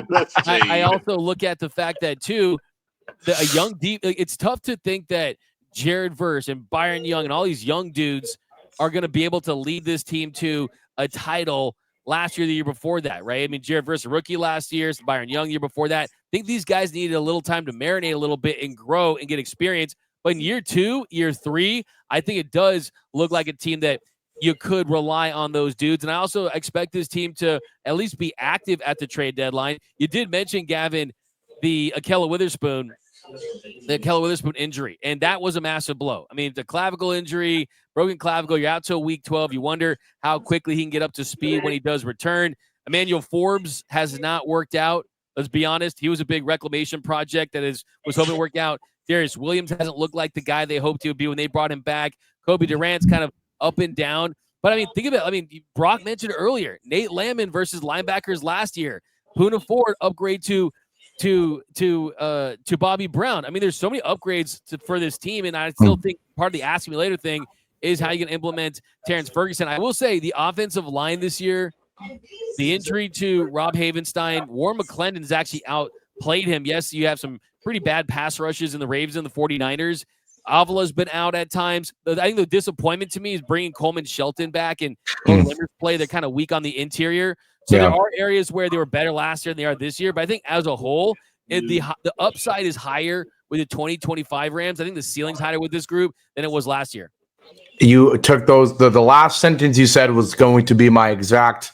I also look at the fact that, too, a young deep. It's tough to think that Jared Verse and Byron Young and all these young dudes are going to be able to lead this team to a title last year, the year before that, right? I mean, Jared Verse, a rookie last year, Byron Young year before that. I think these guys needed a little time to marinate a little bit and grow and get experience. But in year 2, year 3, I think it does look like a team that you could rely on those dudes. And I also expect this team to at least be active at the trade deadline. You did mention, Gavin, the Ahkello Witherspoon injury, and that was a massive blow. I mean, the clavicle injury, broken clavicle, you're out till week 12. You wonder how quickly he can get up to speed when he does return. Emmanuel Forbes has not worked out. Let's be honest. He was a big reclamation project that was hoping to work out. Darius Williams hasn't looked like the guy they hoped he would be when they brought him back. Kobe Durant's kind of up and down. But, I mean, think of it. I mean, Brock mentioned earlier, Nate Landman versus linebackers last year. Poona Ford upgrade to Bobby Brown. I mean, there's so many upgrades for this team, and I still think part of the ask me later thing is how you can implement Terrence Ferguson. I will say the offensive line this year, the injury to Rob Havenstein, Warren McClendon's actually outplayed him. Yes, you have some pretty bad pass rushes in the Ravens and the 49ers. Avala's been out at times. I think the disappointment to me is bringing Coleman Shelton back and Limbers play. They're kind of weak on the interior. So there are areas where they were better last year than they are this year. But I think as a whole, the upside is higher with the 2025 Rams. I think the ceiling's higher with this group than it was last year. You took the last sentence you said was going to be my exact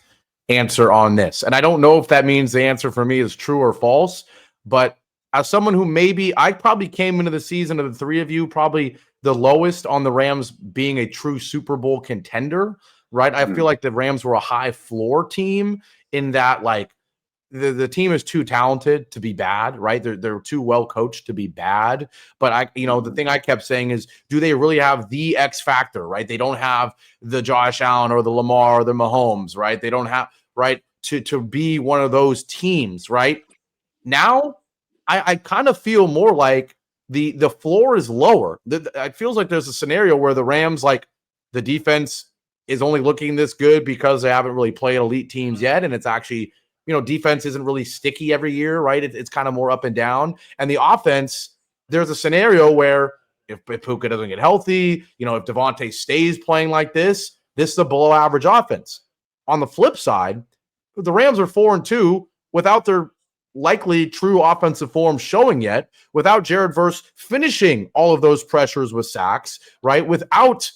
answer on this. And I don't know if that means the answer for me is true or false, but as someone who I probably came into the season of the three of you, probably the lowest on the Rams being a true Super Bowl contender, right? I feel like the Rams were a high floor team in that, like, the team is too talented to be bad, right? They're too well coached to be bad. But the thing I kept saying is, do they really have the X factor, right? They don't have the Josh Allen or the Lamar or the Mahomes, right? They don't have, right, to be one of those teams, right? Now, I kind of feel more like the floor is lower. It feels like there's a scenario where the Rams, like, the defense is only looking this good because they haven't really played elite teams yet, and it's actually, defense isn't really sticky every year, right? It's kind of more up and down. And the offense, there's a scenario where if Puka doesn't get healthy, if Devante stays playing like this is a below average offense. On the flip side, the Rams are 4-2 without their likely true offensive form showing yet, without Jared Verse finishing all of those pressures with sacks, right? Without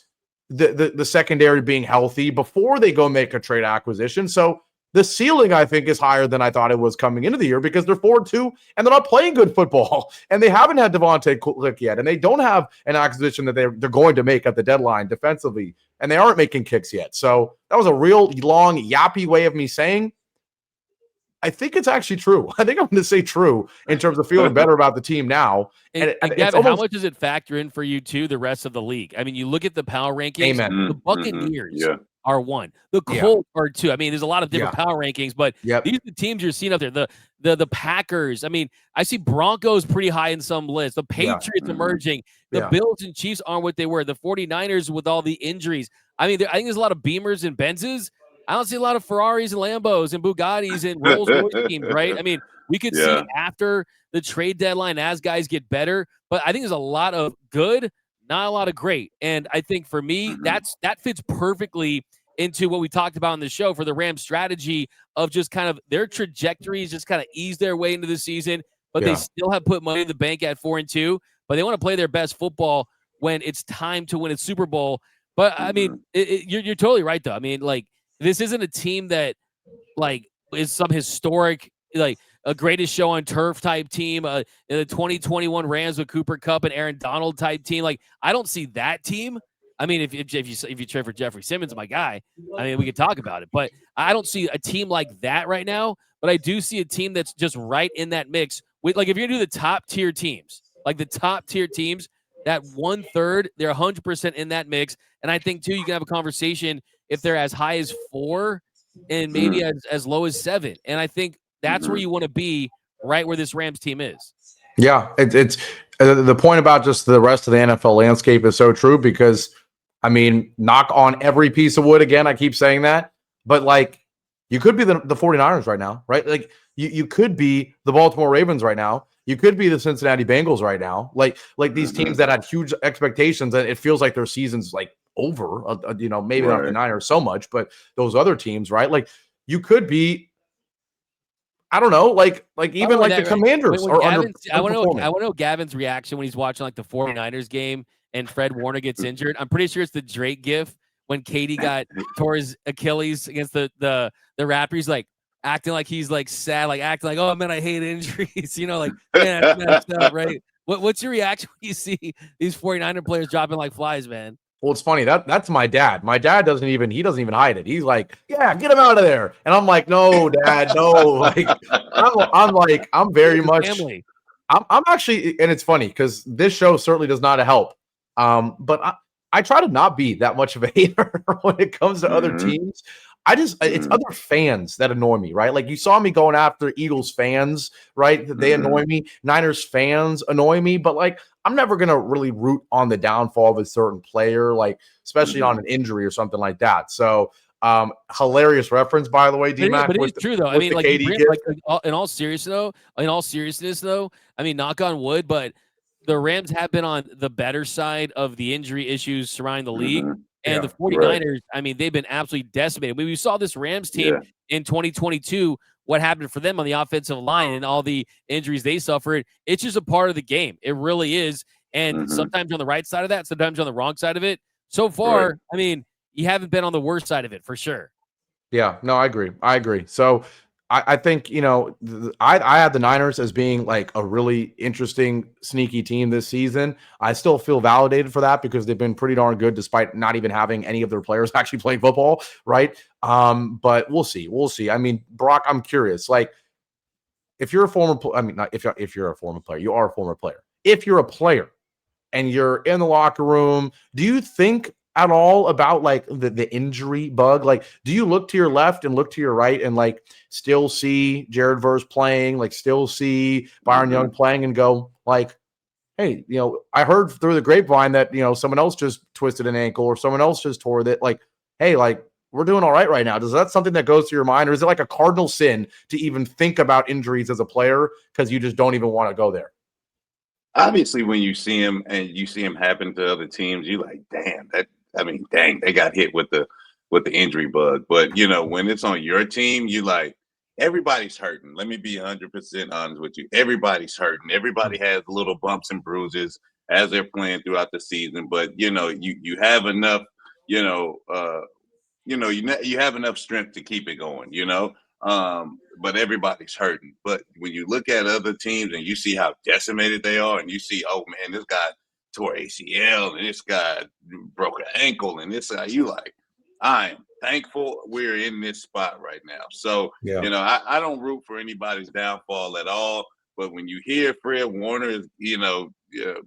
the secondary being healthy before they go make a trade acquisition. So the ceiling, I think, is higher than I thought it was coming into the year, because they're 4-2 and they're not playing good football, and they haven't had Devante Cook yet, and they don't have an acquisition that they're going to make at the deadline defensively, and they aren't making kicks yet. So that was a real long, yappy way of me saying I think it's actually true. I think I'm going to say true in terms of feeling better about the team now. And it's Gavin, how much does it factor in for you too, the rest of the league? I mean, you look at the power rankings, Amen. the Buccaneers are 1. The Yeah. Colts are 2. I mean, there's a lot of different power rankings, but Yep. these are the teams you're seeing up there. The Packers. I mean, I see Broncos pretty high in some lists. The Patriots emerging. The Bills and Chiefs aren't what they were. The 49ers with all the injuries. I mean, I think there's a lot of Beamers and Benzes. I don't see a lot of Ferraris and Lambos and Bugattis and Rolls-Royce teams, right? I mean, we could see after the trade deadline as guys get better, but I think there's a lot of good, not a lot of great. And I think for me, that fits perfectly into what we talked about on the show for the Rams strategy of just kind of their trajectories, just kind of ease their way into the season, but they still have put money in the bank at 4-2, but they want to play their best football when it's time to win a Super Bowl. But I mean, you're totally right though. I mean, like, this isn't a team that like is some historic, like a greatest show on turf type team, the 2021 Rams with Cooper Kupp and Aaron Donald type team. Like, I don't see that team. I mean, if you trade for Jeffrey Simmons, my guy, I mean, we could talk about it, but I don't see a team like that right now. But I do see a team that's just right in that mix with, like, if you're gonna do the top tier teams, like the top tier teams, that 1/3, they're 100% in that mix. And I think too, you can have a conversation if they're as high as 4 and maybe as low as 7. And I think that's where you want to be, right where this Rams team is. Yeah, it's the point about just the rest of the NFL landscape is so true because, I mean, knock on every piece of wood again. I keep saying that, but like you could be the 49ers right now, right? Like you could be the Baltimore Ravens right now. You could be the Cincinnati Bengals right now. Like these teams that had huge expectations and it feels like their season's like over, maybe not the Niners so much, but those other teams, right? Like you could be, I don't know, like even like the Commanders are under. I want to know Gavin's reaction when he's watching like the 49ers game and Fred Warner gets injured. I'm pretty sure it's the Drake gif when Katie tore his Achilles against the Raptors, he's like acting like he's like sad, like acting like, oh man, I hate injuries, like man, that's messed up, right? What's your reaction when you see these 49er players dropping like flies, man? Well, it's funny. That's my dad. My dad doesn't even hide it. He's like, yeah, get him out of there. And I'm like, no, Dad, no. Like, I'm very much family. I'm actually, and it's funny because this show certainly does not help. But I try to not be that much of a hater when it comes to other teams. It's other fans that annoy me, right? Like you saw me going after Eagles fans, right? They annoy me. Niners fans annoy me, but like I'm never going to really root on the downfall of a certain player, like especially on an injury or something like that. So hilarious reference, by the way, D-Mac. But it's true though. I mean, like in all seriousness though, I mean, knock on wood, but the Rams have been on the better side of the injury issues surrounding the league. And the 49ers, I mean, they've been absolutely decimated. We saw this Rams team in 2022, what happened for them on the offensive line and all the injuries they suffered. It's just a part of the game. It really is. And sometimes on the right side of that, sometimes on the wrong side of it. So far, I mean, you haven't been on the worst side of it for sure. Yeah, no, I agree. So I think, I had the Niners as being like a really interesting, sneaky team this season. I still feel validated for that because they've been pretty darn good despite not even having any of their players actually playing football, right? But we'll see. I mean, Brock, I'm curious. Like, if you're a former, not if you're a former player, you are a former player. If you're a player and you're in the locker room, do you think at all about like the injury bug? Like, do you look to your left and look to your right and like still see Jared Verse playing, like still see Byron Young playing and go like, hey, I heard through the grapevine that, someone else just twisted an ankle or someone else just tore it. Like, hey, like we're doing all right now. Is that something that goes through your mind, or is it like a cardinal sin to even think about injuries as a player because you just don't even want to go there? Obviously, when you see him and you see him happen to other teams, you're like, dang, they got hit with the injury bug. But when it's on your team, you like everybody's hurting. Let me be 100% honest with you. Everybody's hurting. Everybody has little bumps and bruises as they're playing throughout the season. But you have enough, you have enough strength to keep it going. But everybody's hurting. But when you look at other teams and you see how decimated they are, and you see, oh man, this guy tore ACL and this guy broke an ankle and this guy, you like, I am thankful we're in this spot right now. So, Yeah. I don't root for anybody's downfall at all. But when you hear Fred Warner is,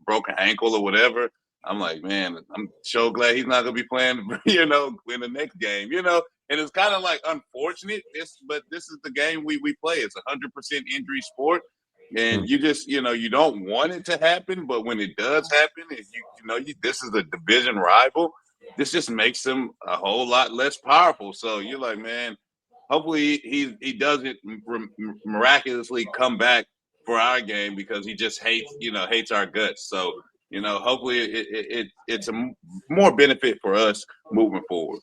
broken ankle or whatever, I'm like, man, I'm so glad he's not going to be playing, in the next game, And it's kind of like unfortunate, but this is the game we play. It's 100% injury sport. And you just, you don't want it to happen. But when it does happen, and this is a division rival, this just makes him a whole lot less powerful. So you're like, man, hopefully he doesn't miraculously come back for our game because he just hates our guts. So, hopefully it's a more benefit for us moving forward.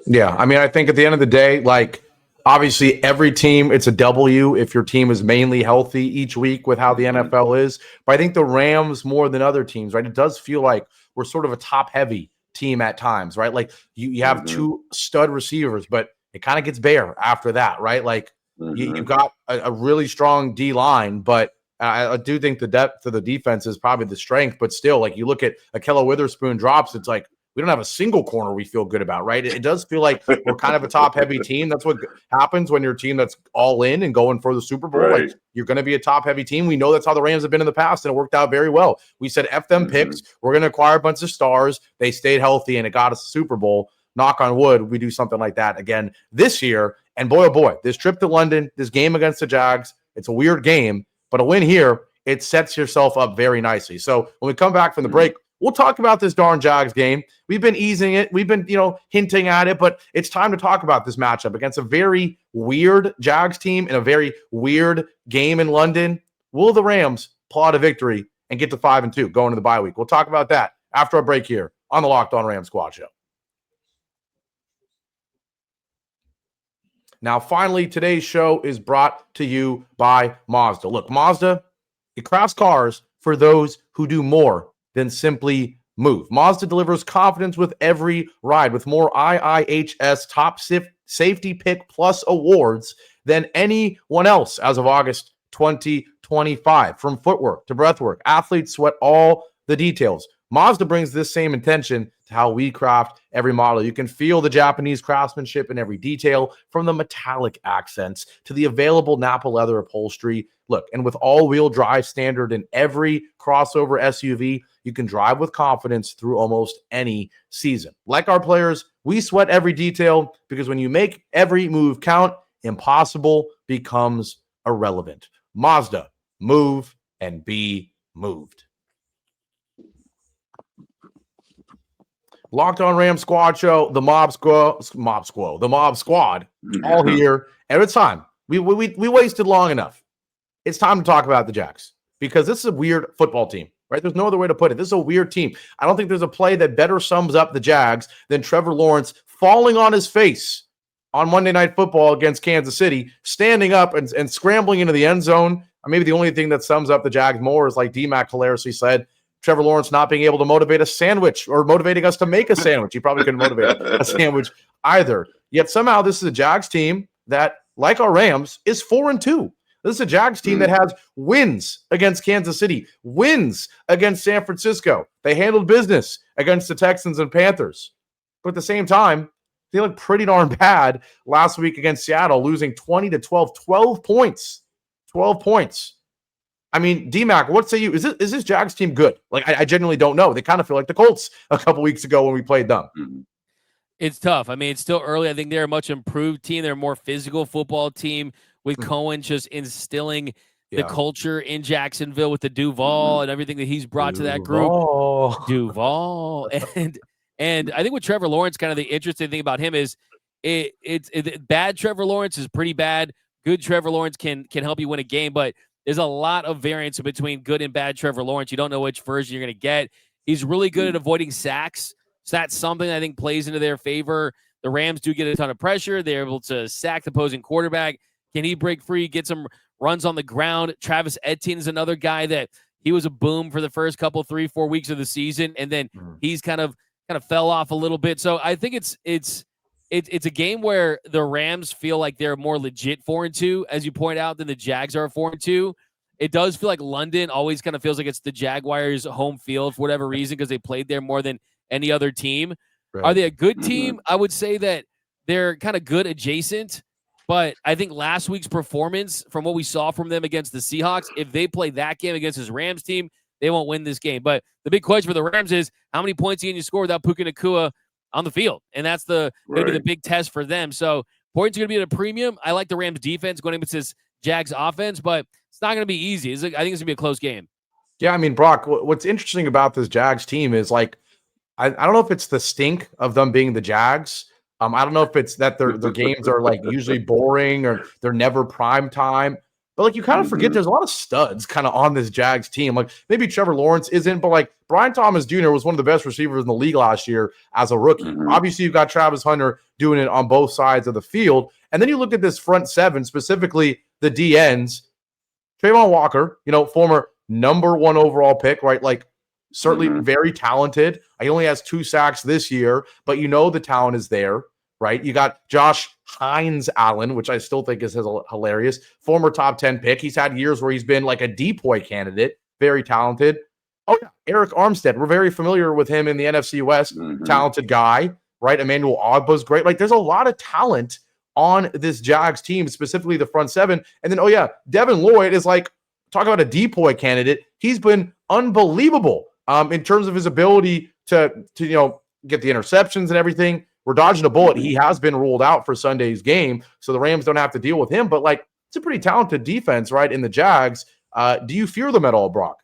Yeah. I mean, I think at the end of the day, like, obviously every team, it's a W if your team is mainly healthy each week with how the NFL is. But I think the Rams, more than other teams, right, it does feel like we're sort of a top-heavy team at times, right? Like you have two stud receivers, but it kind of gets bare after that, right? Like you've got a really strong D line, but I do think the depth of the defense is probably the strength. But still, like you look at Ahkello Witherspoon drops, it's like we don't have a single corner we feel good about, right? It does feel like we're kind of a top-heavy team. That's what happens when you're a team that's all in and going for the Super Bowl. Right. Like you're going to be a top-heavy team. We know that's how the Rams have been in the past, and it worked out very well. We said, F them picks. We're going to acquire a bunch of stars. They stayed healthy, and it got us a Super Bowl. Knock on wood, we do something like that again this year. And boy, oh boy, this trip to London, this game against the Jags, it's a weird game, but a win here, it sets yourself up very nicely. So when we come back from the break, we'll talk about this darn Jags game. We've been easing it. We've been, hinting at it, but it's time to talk about this matchup against a very weird Jags team in a very weird game in London. Will the Rams pull out a victory and get to 5-2 going into the bye week? We'll talk about that after our break here on the Locked On Rams Squad Show. Now, finally, today's show is brought to you by Mazda. Look, Mazda, it crafts cars for those who do more than simply move. Mazda delivers confidence with every ride, with more IIHS Top Safety Pick Plus awards than anyone else as of August 2025. From footwork to breathwork, athletes sweat all the details. Mazda brings this same intention to how we craft every model. You can feel the Japanese craftsmanship in every detail, from the metallic accents to the available Napa leather upholstery. Look, and with all-wheel drive standard in every crossover SUV, you can drive with confidence through almost any season. Like our players, we sweat every detail because when you make every move count, impossible becomes irrelevant. Mazda, move and be moved. Locked On Rams Squad Show, the Mob Squad, all here. And it's time. We wasted long enough. It's time to talk about the Jags because this is a weird football team, right? There's no other way to put it. This is a weird team. I don't think there's a play that better sums up the Jags than Trevor Lawrence falling on his face on Monday Night Football against Kansas City, standing up and scrambling into the end zone. Maybe the only thing that sums up the Jags more is, like D-Mac hilariously said, Trevor Lawrence not being able to motivate a sandwich or motivating us to make a sandwich. He probably couldn't motivate a sandwich either. Yet somehow this is a Jags team that, like our Rams, is 4-2. This is a Jags team that has wins against Kansas City, wins against San Francisco. They handled business against the Texans and Panthers. But at the same time, they looked pretty darn bad last week against Seattle, losing 20-12, 12 points. 12 points. I mean, D-Mac, what say you? Is this Jags team good? Like, I genuinely don't know. They kind of feel like the Colts a couple weeks ago when we played them. It's tough. I mean, it's still early. I think they're a much improved team. They're a more physical football team with Cohen just instilling the culture in Jacksonville with the Duval and everything that he's brought to that group. Duval. And I think with Trevor Lawrence, kind of the interesting thing about him is it's bad Trevor Lawrence is pretty bad. Good Trevor Lawrence can help you win a game, but there's a lot of variance between good and bad Trevor Lawrence. You don't know which version you're going to get. He's really good at avoiding sacks. So that's something I think plays into their favor. The Rams do get a ton of pressure. They're able to sack the opposing quarterback. Can he break free, get some runs on the ground? Travis Etienne is another guy that he was a boom for the first couple, 3-4 weeks of the season, and then he's kind of fell off a little bit. So I think it's a game where the Rams feel like they're more legit 4-2, as you point out, than the Jags are 4-2. It does feel like London always kind of feels like it's the Jaguars' home field for whatever reason because they played there more than any other team. Are they a good team? I would say that they're kind of good adjacent, but I think last week's performance from what we saw from them against the Seahawks, if they play that game against this Rams team, they won't win this game. But the big question for the Rams is how many points can you score without Puka Nacua on the field? And that's going to be the big test for them. So points are going to be at a premium. I like the Rams defense going against this Jags offense, but it's not going to be easy. I think it's going to be a close game. Yeah, I mean, Brock, what's interesting about this Jags team is like, I don't know if it's the stink of them being the Jags. I don't know if it's that their games are like usually boring or they're never prime time. But like you kind of forget there's a lot of studs kind of on this Jags team. Like maybe Trevor Lawrence isn't, but like Brian Thomas Jr. was one of the best receivers in the league last year as a rookie. Obviously, you've got Travis Hunter doing it on both sides of the field. And then you look at this front seven, specifically the DNs. Trayvon Walker, former number 1 overall pick, right? Like certainly very talented. He only has 2 sacks this year, but the talent is there, right? You got Josh Hines Allen, which I still think is hilarious. Former top 10 pick. He's had years where he's been like a decoy candidate. Very talented. Oh, yeah. Eric Armstead. We're very familiar with him in the NFC West. Talented guy, right? Emmanuel Ogbah's great. Like there's a lot of talent on this Jags team, specifically the front seven. And then, Devin Lloyd is like, talk about a decoy candidate. He's been unbelievable in terms of his ability to get the interceptions and everything. We're dodging a bullet. He has been ruled out for Sunday's game, so the Rams don't have to deal with him. But like, it's a pretty talented defense, right? In the Jags, do you fear them at all, Brock?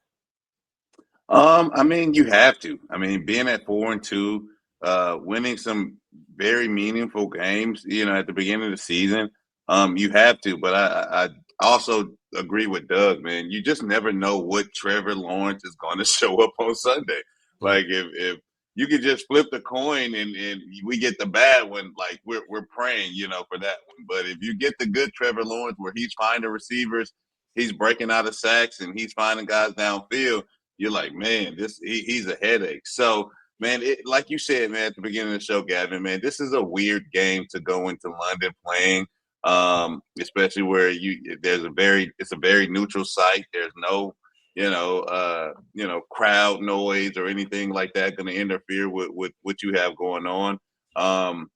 I mean, you have to. I mean, being at 4-2, winning some very meaningful games, at the beginning of the season, you have to. But I also agree with Doug, man. You just never know what Trevor Lawrence is going to show up on Sunday. Like if you could just flip the coin and we get the bad one, like we're praying, for that one. But if you get the good Trevor Lawrence where he's finding receivers, he's breaking out of sacks and he's finding guys downfield, you're like, man, he's a headache. So, man, like you said, man, at the beginning of the show, Gavin, man, this is a weird game to go into London playing, especially where it's a very neutral site. There's no crowd noise or anything like that going to interfere with what you have going on. I'm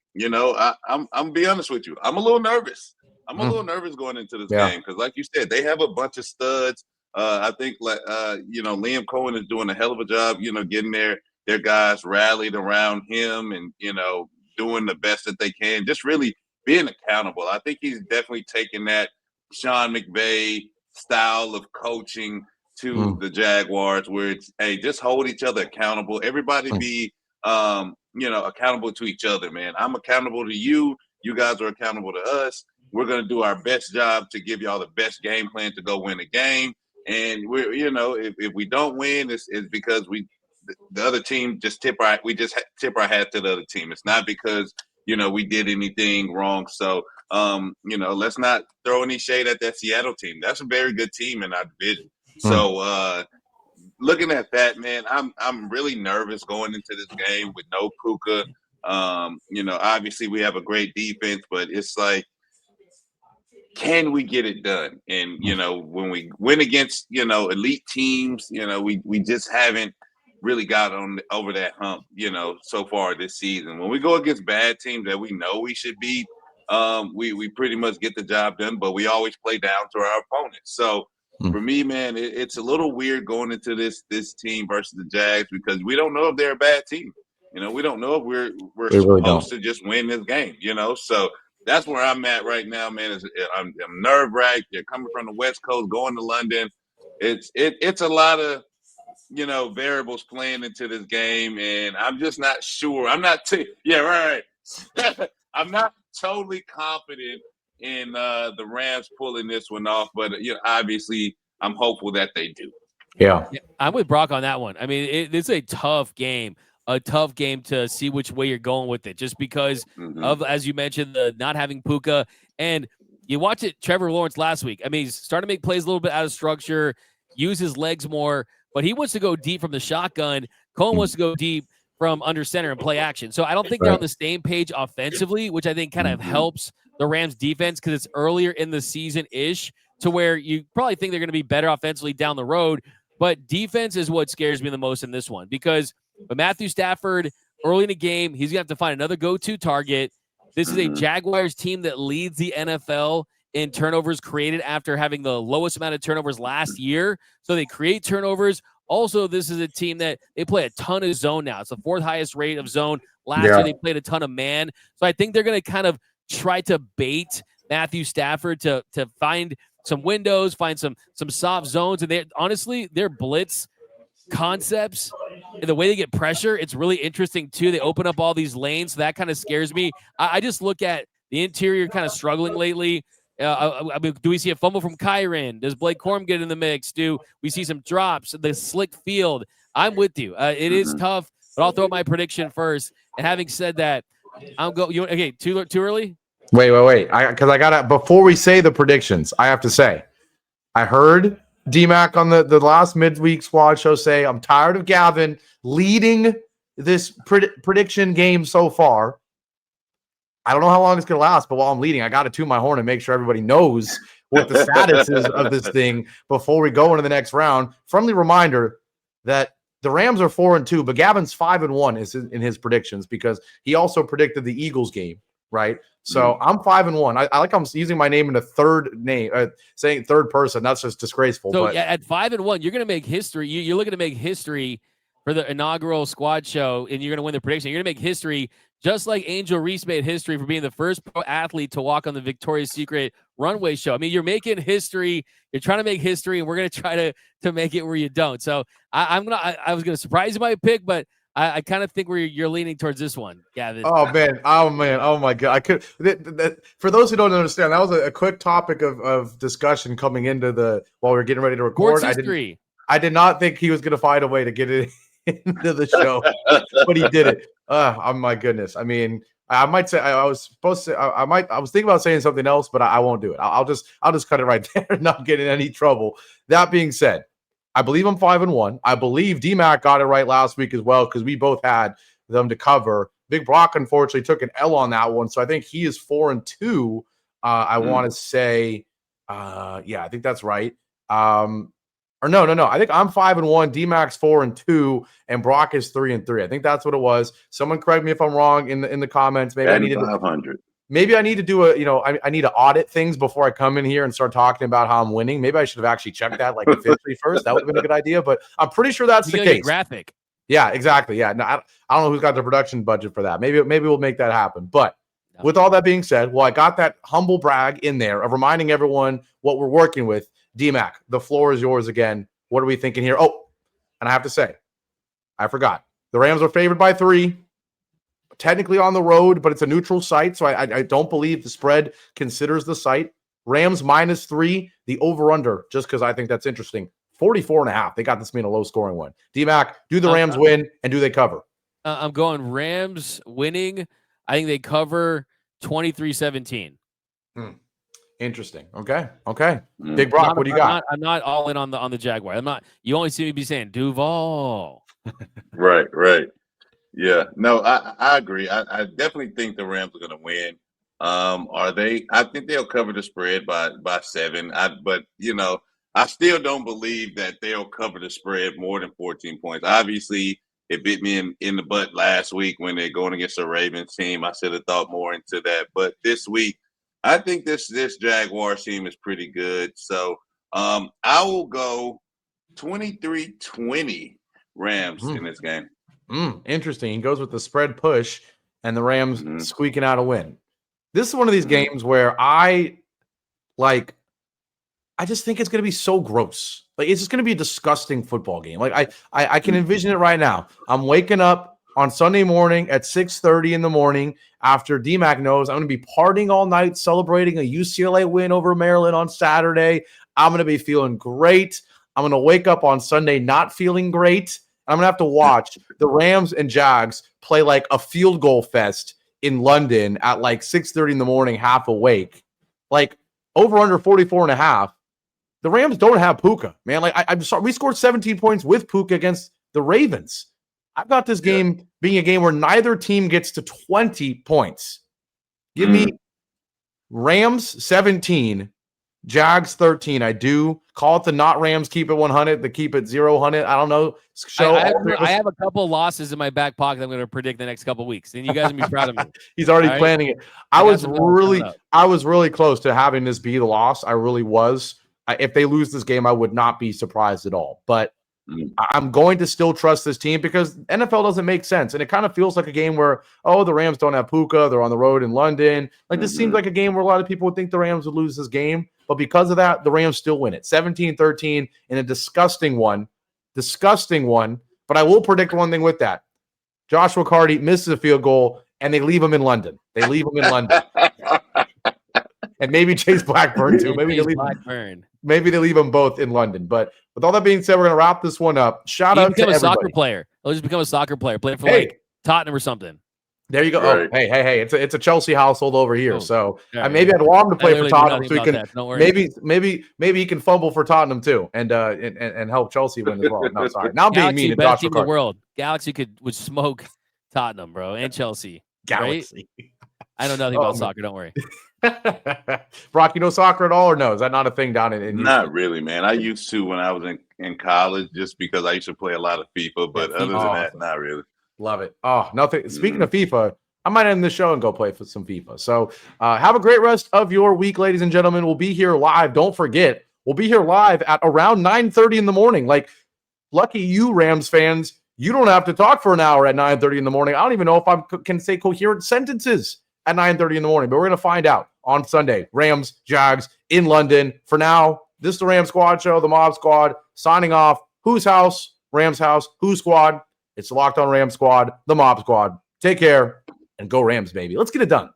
be honest with you. I'm a little nervous. I'm a little nervous going into this game because, like you said, they have a bunch of studs. I think, Liam Cohen is doing a hell of a job, getting their guys rallied around him and, doing the best that they can, just really being accountable. I think he's definitely taken that Sean McVay style of coaching to the Jaguars where it's, hey, just hold each other accountable. Everybody be, accountable to each other, man. I'm accountable to you. You guys are accountable to us. We're going to do our best job to give y'all the best game plan to go win a game. And we're, if we don't win, it's because the other team just tip our hat to the other team. It's not because, we did anything wrong. So, let's not throw any shade at that Seattle team. That's a very good team in our division. So, looking at that, man, I'm really nervous going into this game with no Puka. Obviously we have a great defense, but it's like, can we get it done? And, when we win against, elite teams, we just haven't really got over that hump, so far this season. When we go against bad teams that we know we should beat, we pretty much get the job done, but we always play down to our opponents. So for me, man, it's a little weird going into this team versus the Jags because we don't know if they're a bad team. We don't know if we're supposed to just win this game, So that's where I'm at right now, man. I'm nerve-wracked. They're coming from the West Coast, going to London. It's a lot of, variables playing into this game, and I'm just not sure. I'm not I'm not totally confident in the Rams pulling this one off, but obviously I'm hopeful that they do. Yeah, I'm with Brock on that one. I mean, it's a tough game to see which way you're going with it, just because of, as you mentioned, the not having Puka. And you watch it, Trevor Lawrence last week. I mean, he's starting to make plays a little bit out of structure, use his legs more, but he wants to go deep from the shotgun. Cohen wants to go deep from under center and play action. So I don't think they're on the same page offensively, which I think kind of helps the Rams defense because it's earlier in the season-ish to where you probably think they're going to be better offensively down the road. But defense is what scares me the most in this one because with Matthew Stafford early in the game. He's going to have to find another go-to target. This is a Jaguars team that leads the NFL in turnovers created after having the lowest amount of turnovers last year. So they create turnovers. Also, this is a team that they play a ton of zone now. It's the 4th highest rate of zone. Last year, they played a ton of man. So I think they're going to kind of try to bait Matthew Stafford to find some windows, find some soft zones. And honestly, their blitz concepts, the way they get pressure, it's really interesting too. They open up all these lanes. So that kind of scares me. I just look at the interior kind of struggling lately. I mean, do we see a fumble from Kyren? Does Blake Corum get in the mix? Do we see some drops? The slick field. I'm with you. It is tough, but I'll throw out my prediction first. And having said that, I'll go. Okay, too early? Wait. Because I gotta, before we say the predictions, I have to say, I heard D-Mac on the last midweek squad show say, I'm tired of Gavin leading this prediction game so far. I don't know how long it's going to last, but while I'm leading, I got to toot my horn and make sure everybody knows what the status is of this thing before we go into the next round. Friendly reminder that the Rams are 4-2, but Gavin's 5-1 is in his predictions because he also predicted the Eagles game, right? So I'm 5-1. I like I'm using my name in a third name, saying third person. That's just disgraceful. So but at 5-1, you're going to make history. You're looking to make history for the inaugural squad show, and you're going to win the prediction. You're going to make history just like Angel Reese made history for being the first pro athlete to walk on the Victoria's Secret runway show. I mean, you're making history. You're trying to make history, and we're going to try to make it where you don't. So I was going to surprise you by a pick, but I kind of think you're leaning towards this one, Gavin. Oh man! Oh my God! I could. For those who don't understand, that was a quick topic of discussion coming into while we were getting ready to record. I did not think he was going to find a way to get it into the show, but he did it. Oh my goodness! I mean, I might say I was supposed to. I was thinking about saying something else, but I won't do it. I'll just cut it right there and not get in any trouble. That being said, I believe I'm 5-1. I believe D-Mac got it right last week as well because we both had them to cover. Big Brock unfortunately took an L on that one, so I think he is 4-2. I want to say, yeah, I think that's right. Or no. I think I'm 5-1. D-Mac's 4-2, and Brock is 3-3. I think that's what it was. Someone correct me if I'm wrong in the comments. Maybe I need 500. Maybe I need to do I need to audit things before I come in here and start talking about how I'm winning. Maybe I should have actually checked that like officially first. That would have been a good idea, but I'm pretty sure that's the case. Graphic. Yeah, exactly. Yeah. No, I don't know who's got the production budget for that. Maybe we'll make that happen. But with all that being said, well, I got that humble brag in there of reminding everyone what we're working with. D-Mac, the floor is yours again. What are we thinking here? Oh, and I have to say, I forgot. The Rams are favored by 3. Technically on the road, but it's a neutral site, so I don't believe the spread considers the site. Rams -3, the over-under, just because I think that's interesting. 44.5. They got this being a low-scoring one. D-Mac, do the Rams win, and do they cover? I'm going Rams winning. I think they cover 23-17. Interesting. Okay. Big Brock, what do you got? I'm not all in on the Jaguar. I'm not. You only see me be saying Duval. Right. Yeah, no, I agree. I definitely think the Rams are going to win. Are they? I think they'll cover the spread by 7. But I still don't believe that they'll cover the spread more than 14 points. Obviously, it bit me in the butt last week when they're going against the Ravens team. I should have thought more into that. But this week, I think this Jaguars team is pretty good. So I will go 23-20 Rams in this game. Interesting. He goes with the spread push and the Rams squeaking out a win. This is one of these games where I just think it's going to be so gross. Like, it's just going to be a disgusting football game. Like, I can envision it right now. I'm waking up on Sunday morning at 6:30 in the morning after D-Mac knows I'm going to be partying all night, celebrating a UCLA win over Maryland on Saturday. I'm going to be feeling great. I'm going to wake up on Sunday not feeling great. I'm going to have to watch the Rams and Jags play like a field goal fest in London at like 6:30 in the morning, half awake. Like, over under 44.5. The Rams don't have Puka, man. Like, I'm sorry, we scored 17 points with Puka against the Ravens. I've got this game being a game where neither team gets to 20 points. Give me Rams 17, Jags 13. I do call it the not Rams keep it 100, the keep it 0-100. I don't know. I have a couple of losses in my back pocket I'm going to predict the next couple of weeks, and you guys will be proud of me. He's already planning it. I was really close to having this be the loss. I really was. If they lose this game, I would not be surprised at all. But I'm going to still trust this team because NFL doesn't make sense. And it kind of feels like a game where, the Rams don't have Puka. They're on the road in London. Like this seems like a game where a lot of people would think the Rams would lose this game. But because of that, the Rams still win it. 17-13 in a disgusting one. But I will predict one thing with that. Josh McCarty misses a field goal, and they leave him in London. And maybe Chase Blackburn, too. Maybe they leave them both in London. But with all that being said, we're going to wrap this one up. Shout out to everybody. Soccer player. He'll just become a soccer player. Play for Tottenham or something. There you go. Right. Oh, hey, it's a Chelsea household over here. So maybe I'd want him to play for Tottenham, so he can maybe he can fumble for Tottenham too, and help Chelsea win as well. No, sorry. Now I'm being mean to Josh team in the world. Galaxy would smoke Tottenham, bro, and Chelsea. Galaxy. Right? I know nothing about soccer. Don't worry. Brock, you know soccer at all, or no? Is that not a thing down in Not really, man. I used to when I was in college, just because I used to play a lot of FIFA. But other than that, not really. Love it. Oh, nothing. Speaking of FIFA, I might end the show and go play for some FIFA. So have a great rest of your week, ladies and gentlemen. We'll be here live. Don't forget, we'll be here live at around 9:30 in the morning. Like, lucky you, Rams fans. You don't have to talk for an hour at 9:30 in the morning. I don't even know if I can say coherent sentences at 9:30 in the morning, but we're going to find out on Sunday. Rams, Jags in London. For now, this is the Rams Squad Show, the Mob Squad, signing off. Whose house? Rams house. Whose squad? It's the Locked On Rams Squad, the Mob Squad. Take care and go Rams, baby. Let's get it done.